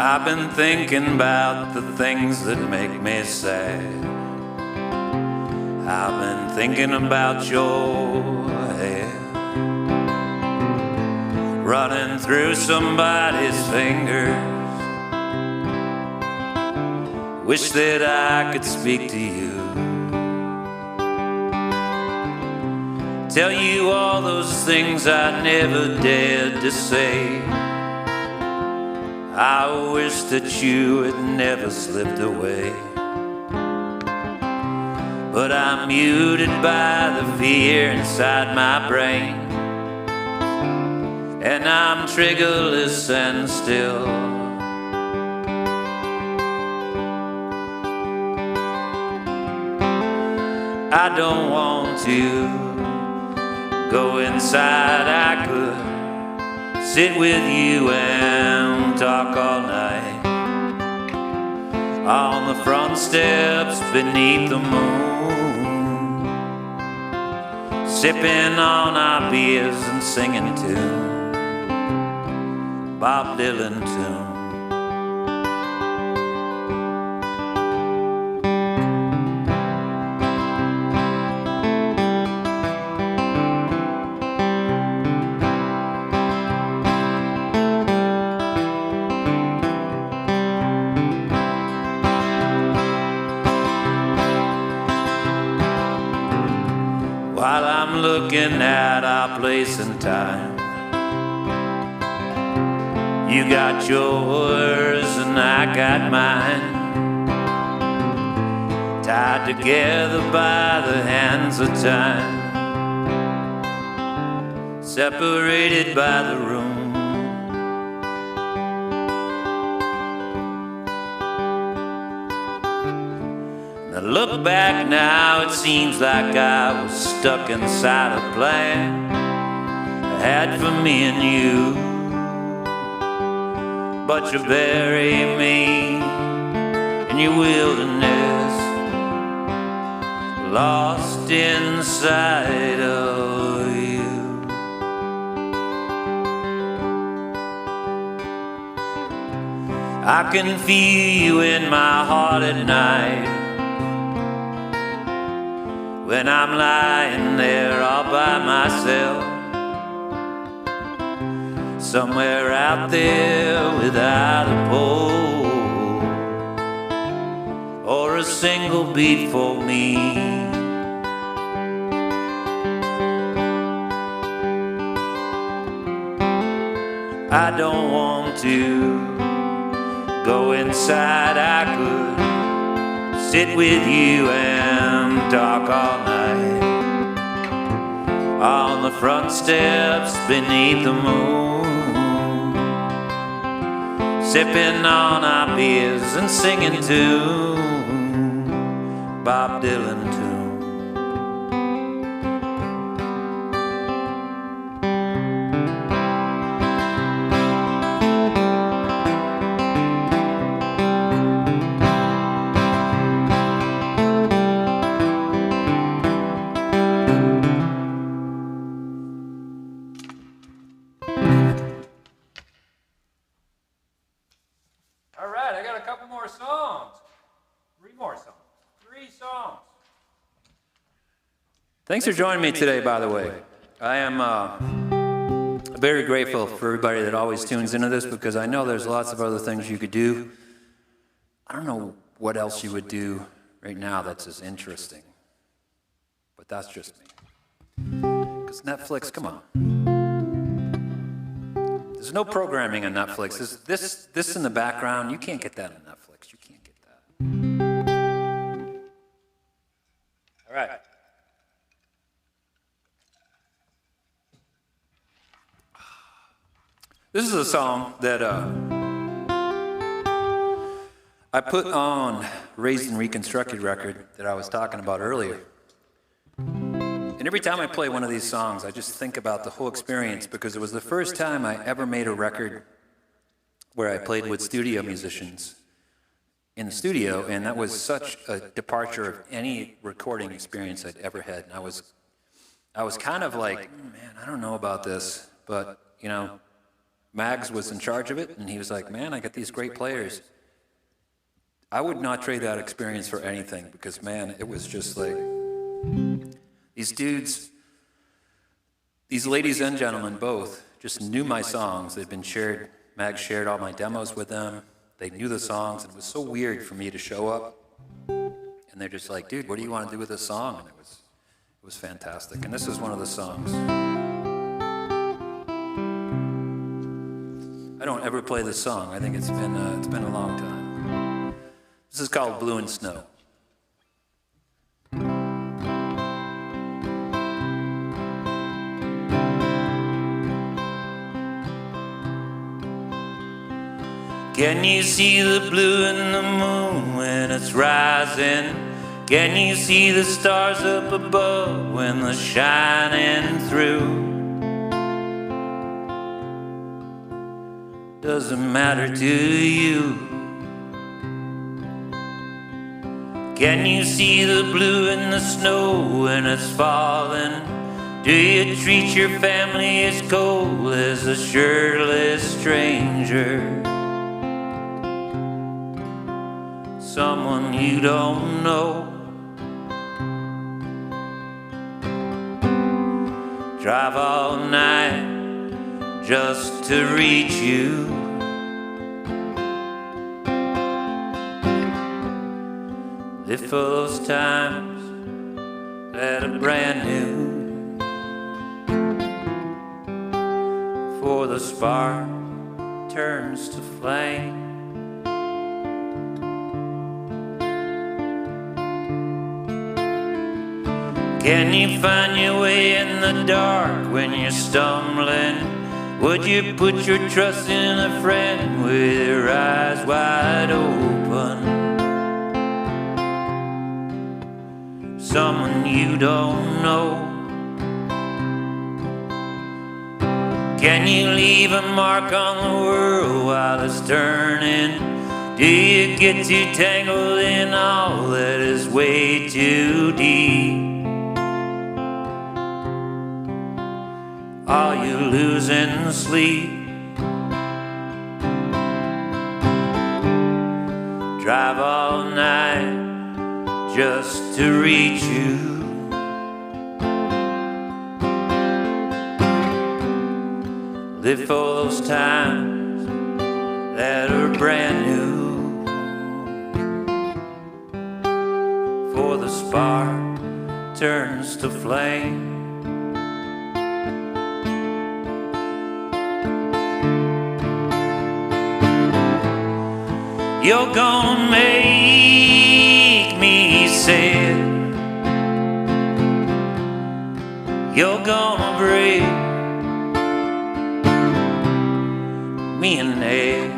I've been thinking about the things that make me sad. I've been thinking about your hair running through somebody's fingers. Wish that I could speak to you, tell you all those things I never dared to say. I wish that you had never slipped away, but I'm muted by the fear inside my brain, and I'm triggerless and still. I don't want to go inside. I could sit with you and talk all night on the front steps beneath the moon, sipping on our beers and singing to Bob Dylan tune. While I'm looking at our place and time, you got yours and I got mine, tied together by the hands of time, separated by the room. I look back now, it seems like I was stuck inside a plan I had for me and you, but you bury me in your wilderness, lost inside of you. I can feel you in my heart at night, when I'm lying there all by myself, somewhere out there without a pole or a single beat for me. I don't want to go inside. I could sit with you and talk all night on the front steps beneath the moon, sipping on our beers and singing to Bob Dylan tune. All right, I got a couple more songs. 3 more songs. 3 songs. Thanks for joining me today, by the way. I am very grateful for everybody that always tunes into this, because I know there's lots of other things you could do. I don't know what else you would do right now that's as interesting, but that's just me. Because Netflix, come on. There's no programming on Netflix. This in the background, you can't get that on Netflix. You can't get that. All right. This is a song that I put on Raised and Reconstructed record that I was talking about earlier. And every time I play one of these songs, I just think about the whole experience, because it was the first time I ever made a record where I played with studio musicians in the studio, and that was such a departure of any recording experience I'd ever had. And I was kind of like, man, I don't know about this, but, you know, Mags was in charge of it, and he was like, man, I got these great players. I would not trade that experience for anything, because, man, it was just like, these dudes, these ladies and gentlemen both, just knew my songs. They'd been shared, Mags shared all my demos with them. They knew the songs, and it was so weird for me to show up, and they're just like, dude, what do you want to do with this song? And it was fantastic. And this is one of the songs. I don't ever play this song. I think it's been a long time. This is called Blue and Snow. Can you see the blue in the moon when it's rising? Can you see the stars up above when they're shining through? Doesn't matter to you. Can you see the blue in the snow when it's falling? Do you treat your family as cold as a shirtless stranger? Someone you don't know. Drive all night just to reach you. Live for those times that are brand new. For the spark turns to flame. Can you find your way in the dark when you're stumbling? Would you put your trust in a friend with your eyes wide open? Someone you don't know. Can you leave a mark on the world while it's turning? Do you get too tangled in all that is way too deep? Are you losing sleep? Drive all night just to reach you. Live for those times that are brand new. For the spark turns to flame. You're gonna make me sad. You're gonna break me in half.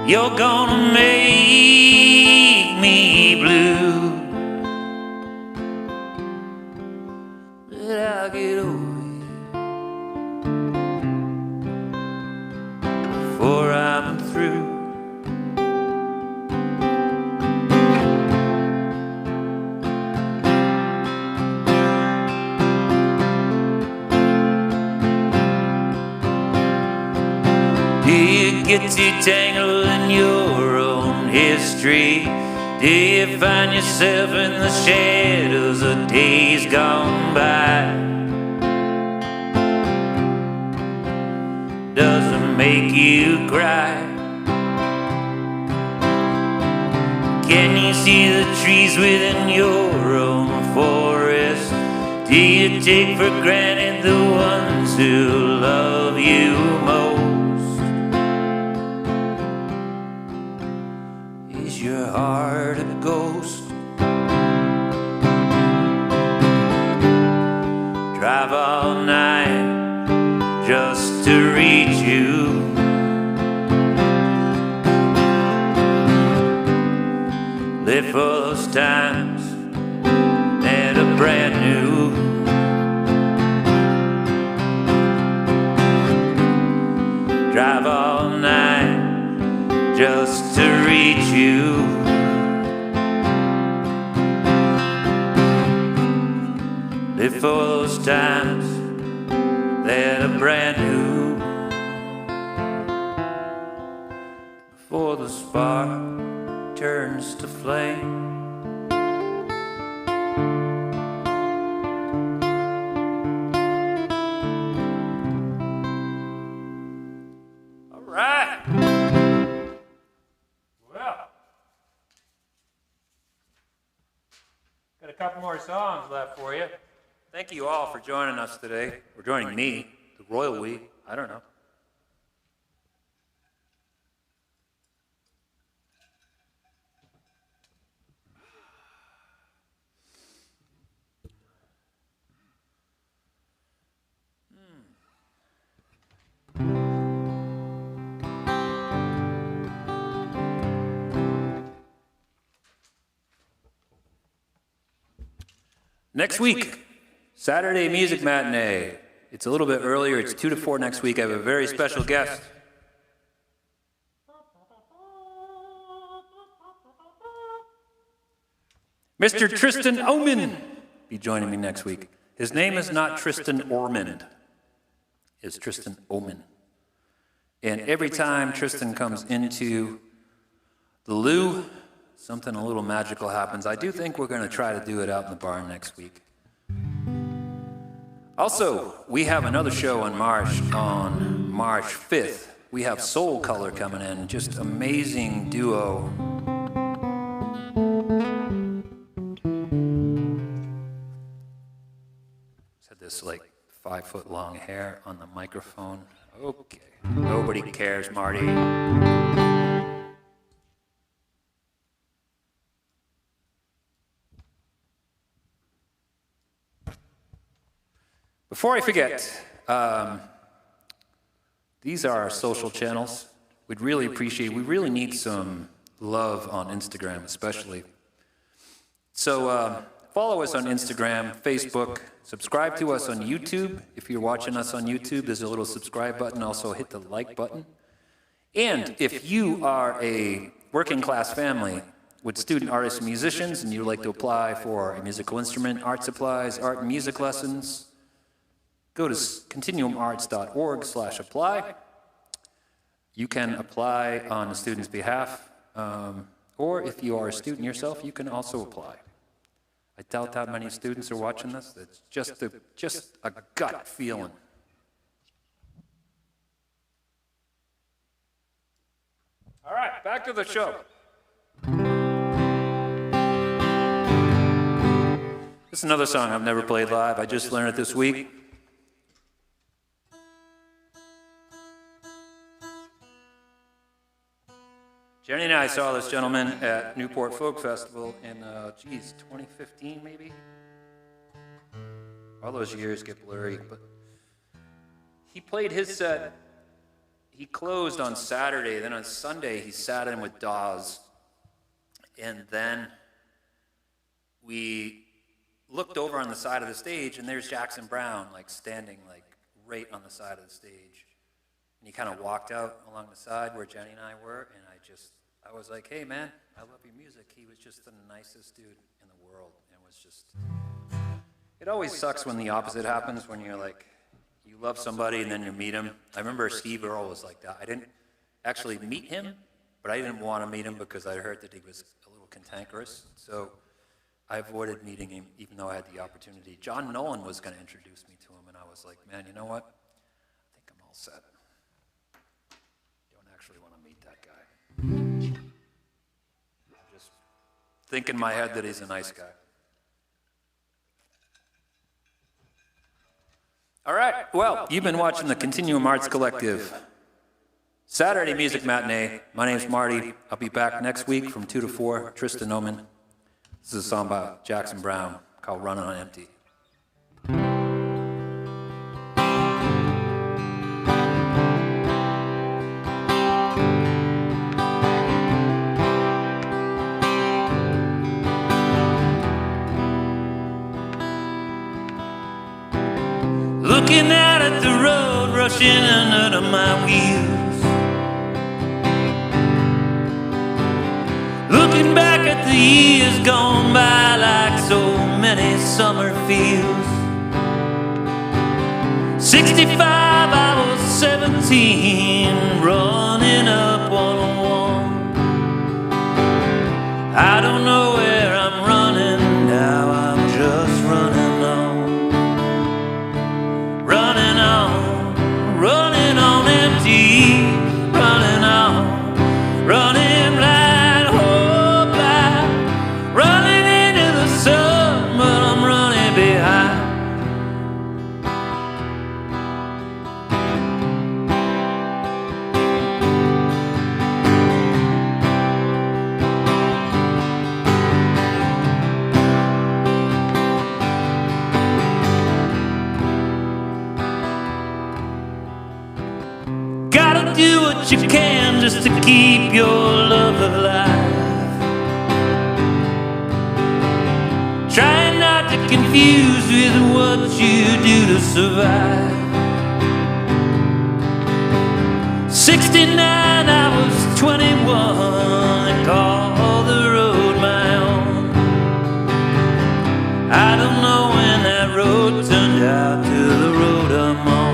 You're gonna make me blue, but I'll get over it before I'm through. Do you get too tangled in your own history? Do you find yourself in the shadows of days gone by? Does it make you cry? Can you see the trees within your own forest? Do you take for granted the ones who love you most? Is your heart a ghost? Drive all night just to reach you. Live for those times that are brand new. Drive all night just to reach you. Live for those times that are brand new. Before the spark turns to flame. All right. Well, got a couple more songs left for you. Thank you all for joining us today, or joining me, the royal we, I don't know. Next week, Saturday Music Matinee. It's a little bit earlier. It's 2 to 4 next week. I have a very special guest. Mr. Tristan Oman be joining me next week. His name is not Tristan Ormond. It's Tristan Oman. And every time Tristan comes into the loo, something a little magical happens. I do think we're going to try to do it out in the barn next week. Also, we have another show on March 5th. We have Soul Color coming in, just amazing duo. Had this like 5-foot long hair on the microphone. Okay, nobody cares, Marty. Before I forget, these are our social channels. We really need some love on Instagram especially. So follow us on Instagram, Facebook, subscribe to us on YouTube. If you're watching us on YouTube, there's a little subscribe button, also hit the like button. And if you are a working class family with student artists and musicians and you'd like to apply for a musical instrument, art supplies, art and music lessons, go to continuumarts.org/apply. You can apply on the student's behalf, or if you are a student yourself, you can also apply. I doubt that many students are watching this. It's just a gut feeling. All right, back to the show. This is another song I've never played live. I just learned it this week. Jenny and I saw this gentleman at Newport Folk Festival in, 2015 maybe? All those years get blurry, but he played his set. he closed on Saturday. Then on Sunday, he sat in with Dawes. And then we looked over on the side of the stage, and there's Jackson Browne, like standing like right on the side of the stage. And he kind of walked out along the side where Jenny and I were, and I was like, hey man, I love your music. He was just the nicest dude in the world, and was just, it always sucks when the opposite happens, when you're like, you love somebody and then you meet him. I remember Steve Earle was like that. I didn't actually meet him, but I didn't want to meet him because I heard that he was a little cantankerous. So I avoided meeting him even though I had the opportunity. John Nolan was going to introduce me to him, and I was like, man, you know what? I think I'm all set. Don't actually want to meet that guy. I just think in my head that he's a nice guy. All right, well, you've been watching the Continuum Arts Collective Saturday Music Matinee. My name's Marty. I'll be back next week from 2 to 4, Tristan Oman. This is a song by Jackson Browne called Running on Empty. Looking out at the road, rushing under my wheels. Looking back at the years gone by like so many summer fields. 65, I was 17, running up 101. I don't know where I'm running now, I'm just running on. Running on empty, running on, running blind, oh blind, running into the sun, but I'm running behind. Do what you can just to keep your love alive. Trying not to confuse with what you do to survive. 69, I was 21 and called the road my own. I don't know when that road turned out to the road I'm on.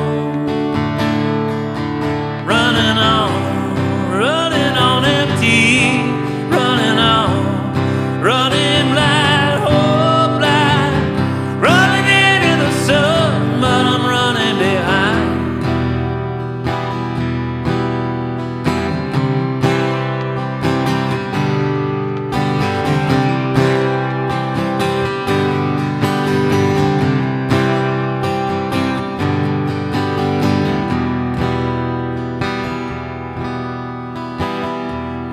Running on empty, running on, running blind, oh blind, running into the sun, but I'm running behind.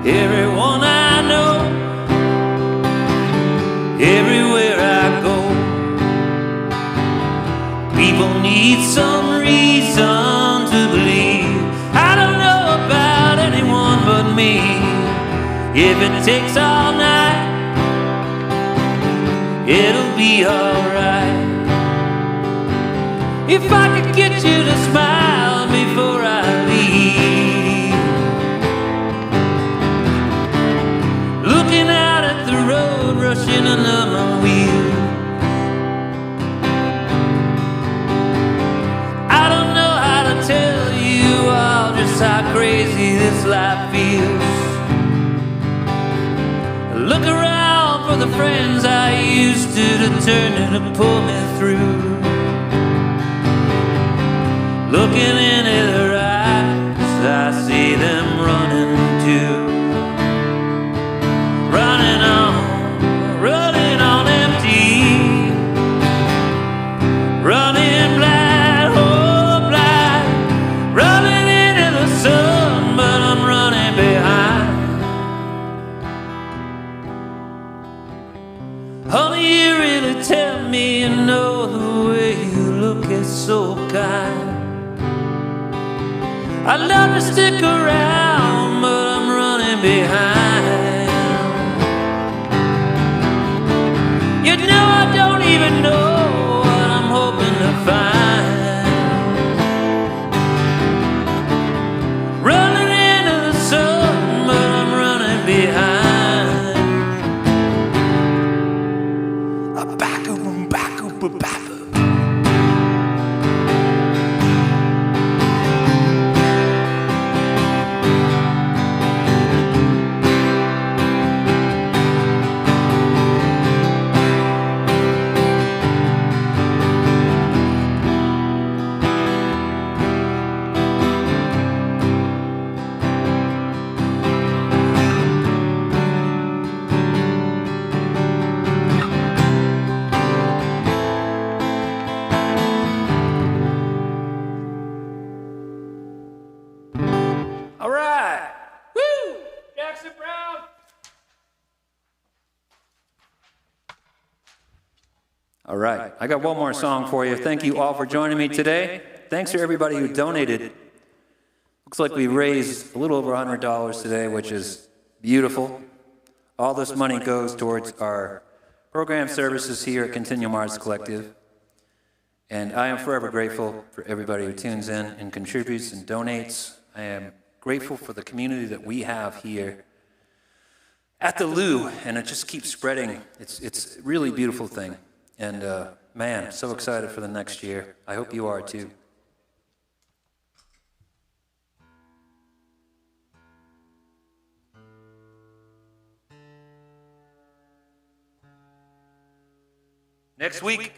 Everyone I know, everywhere I go, people need some reason to believe. I don't know about anyone but me. If it takes all night, it'll be alright. If I could get you to smile before I leave. Looking out at the road, rushing under my wheel. I don't know how to tell you all just how crazy this life feels. Look around for the friends I used to turn to pull me through. Looking into their eyes, I see them running too. Running on empty, running blind, oh blind, running into the sun, but I'm running behind. Honey, you really tell me you know the way you look is so kind. I'd love to stick around, but I'm running behind. You know I don't even know what I'm hoping to find. Running into the sun, but I'm running behind. A back up, back up, back up. All right. Woo! Jackson Brown. All right. I got one more song for you. Thank you all for joining me today. Thanks to everybody who donated. Looks like we raised a little over $100 today, which is beautiful. All this money goes towards our program services here at Continuum Arts Collective. And I am forever grateful for everybody who tunes in and contributes and donates. I am grateful for the community that we have here at the Lou, and it just keeps spreading. It's a really beautiful thing. And man, so excited for the next year. I hope you are too. Next week,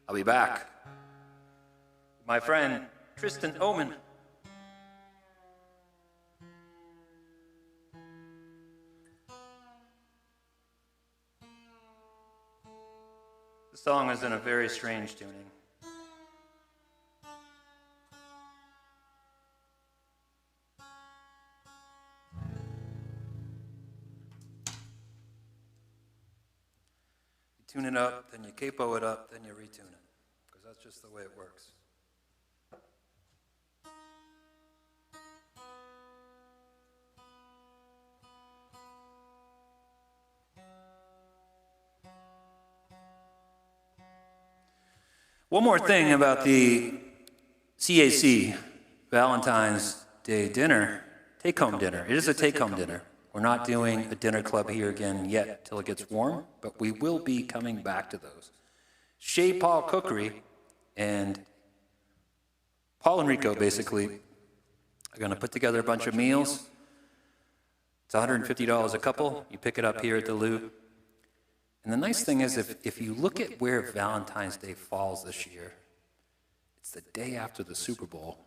I'll be back. My friend Tristan Oman. The song is in a very strange tuning. You tune it up, then you capo it up, then you retune it, because that's just the way it works. One more thing about the CAC Valentine's Day dinner, take-home dinner. It is a take-home dinner. We're not doing a dinner club here again yet till it gets warm, but we will be coming back to those. Chez Paul Cookery and Paul and Rico basically are going to put together a bunch of meals. It's $150 a couple. You pick it up here at the Lou. And the nice thing is, if you look at where Valentine's Day falls this year, it's the day after the Super Bowl.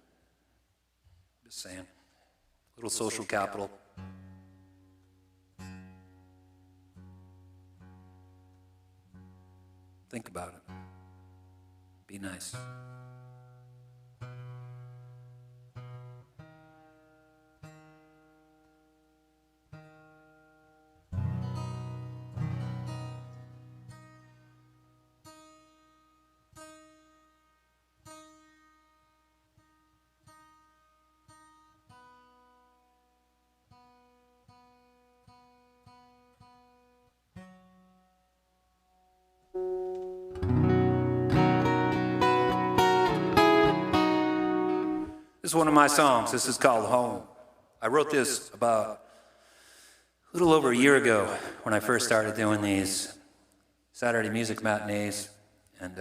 Just saying. Little social capital. Think about it. Be nice. This is one of my songs. This is called Home. I wrote this about a little over a year ago when I first started doing these Saturday music matinees. And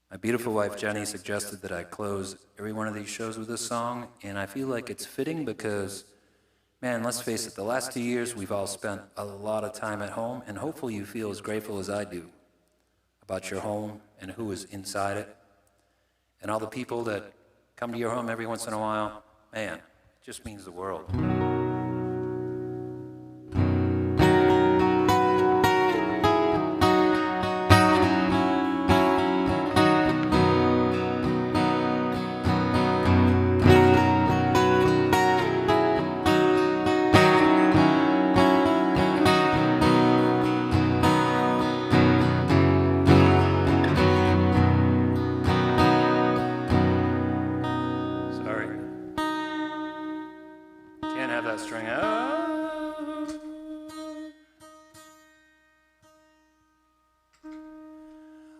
my beautiful wife, Jenny, suggested that I close every one of these shows with this song. And I feel like it's fitting because, man, let's face it, the last 2 years we've all spent a lot of time at home. And hopefully you feel as grateful as I do about your home and who is inside it. And all the people that come to your home every once in a while, man, it just means the world. Sorry. that string out.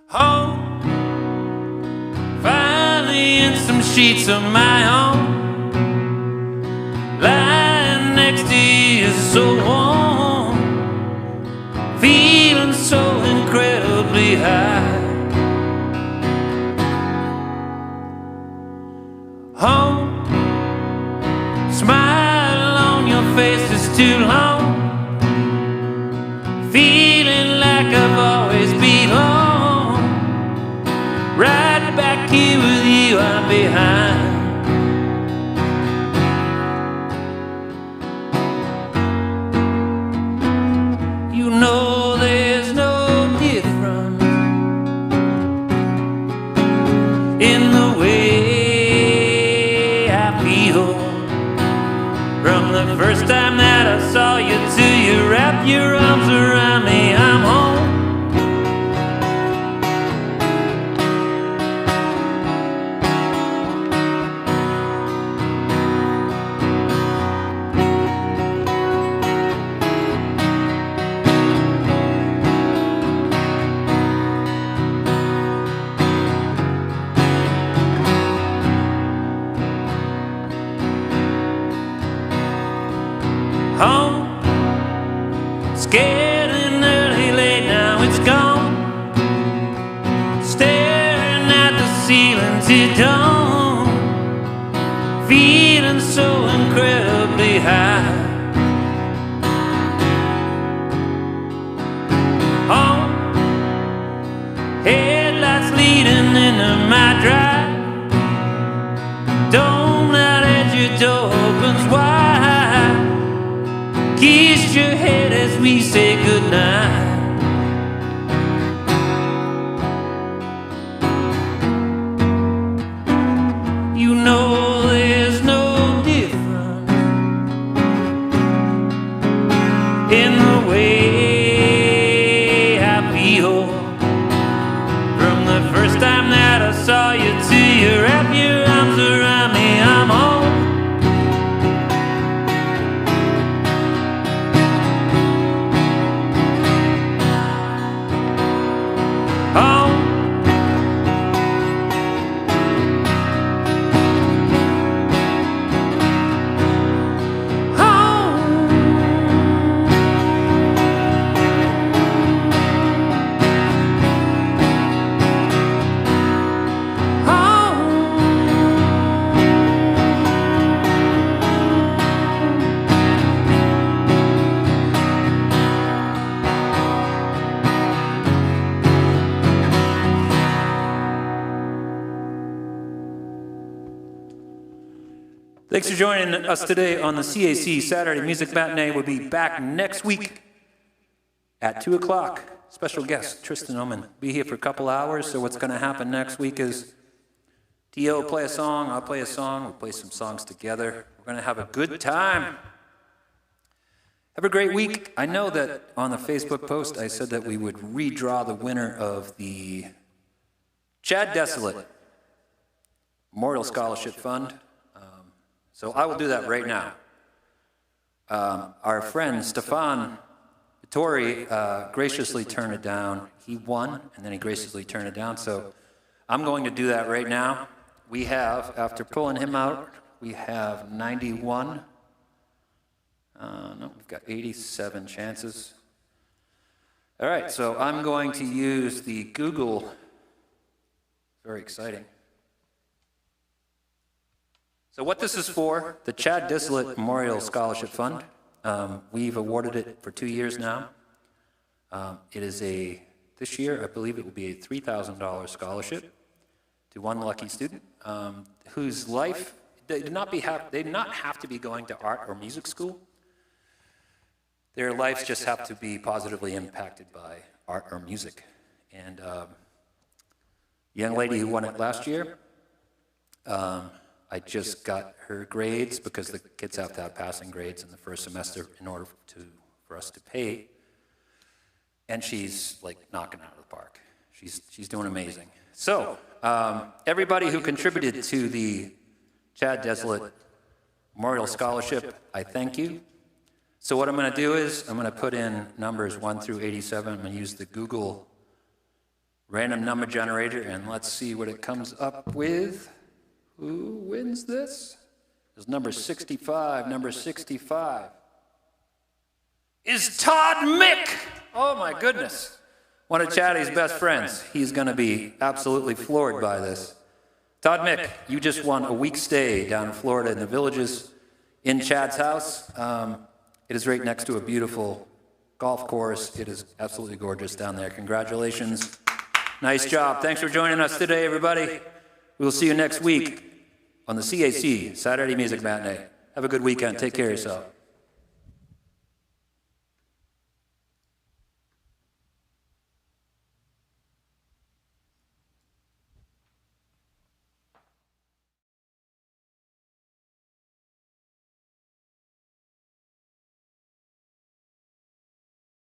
Home, finally in some sheets of my own. Lying next to you so warm, feeling so incredibly high. Home, smile on your face is too long, feeling like I've always belonged. Right back here with you, I'm behind. You know there's no difference in the way I feel. From the first time that I saw you till you wrap your arms around me, I'm home. Home, scared and early late, now it's gone. Staring at the ceiling till dawn, feeling so incredibly high. Home, headlights leading into my drive. Don't let as your door opens wide. Kiss your head as we say goodnight. You know there's no difference in the way I feel. From the first time that I saw you till you wrap your arms around me, I'm home. Thanks for joining us today on the CAC Saturday Music Matinee. We'll be back next week at 2 o'clock. Special guest, Tristan Ullman. Be here for a couple hours, so what's going to happen next week is T.O. will play a song, I'll play a song, we'll play some songs together. We're going to have a good time. Have a great week. I know that on the Facebook post I said that we would redraw the winner of the Chad Desolate Memorial Scholarship Fund. So I will do that right now. Our friend Stefan Vittori graciously turned it down. He won, and then he graciously turned it down. So I'm going to do that right now. We have, after pulling him out, we have 91. No, we've got 87 chances. All right, so I'm going to use the Google. Very exciting. So what this is for, the Chad Desolate Memorial Scholarship Fund. We've awarded it for 2 years now. It is this year, I believe it will be a $3,000 scholarship to one lucky student whose life, they did not have to be going to art or music school. Their lives just have to be positively impacted by art or music. And young lady who won it last year, I just got her grades because the kids have to have passing grades in the first semester in order for us to pay. And she's like knocking out of the park. She's doing amazing. So everybody who contributed to the Chad Desolate Memorial Scholarship, I thank you. So what I'm going to do is I'm going to put in numbers 1 through 87. I'm going to use the Google random number generator, and let's see what it comes up with. Who wins this? It's number 65. Number 65 is Todd Mick. Oh my goodness. One of Chatty's best friends. He's going to be absolutely floored by this. Todd Mick, you just won a week stay down in Florida in the Villages in Chad's house. It is right next to a beautiful golf course. It is absolutely gorgeous down there. Congratulations. Nice job. Thanks for joining us today, everybody. We will see you next week on the CAC Saturday Music Matinee. Have a good weekend. Take care of yourself.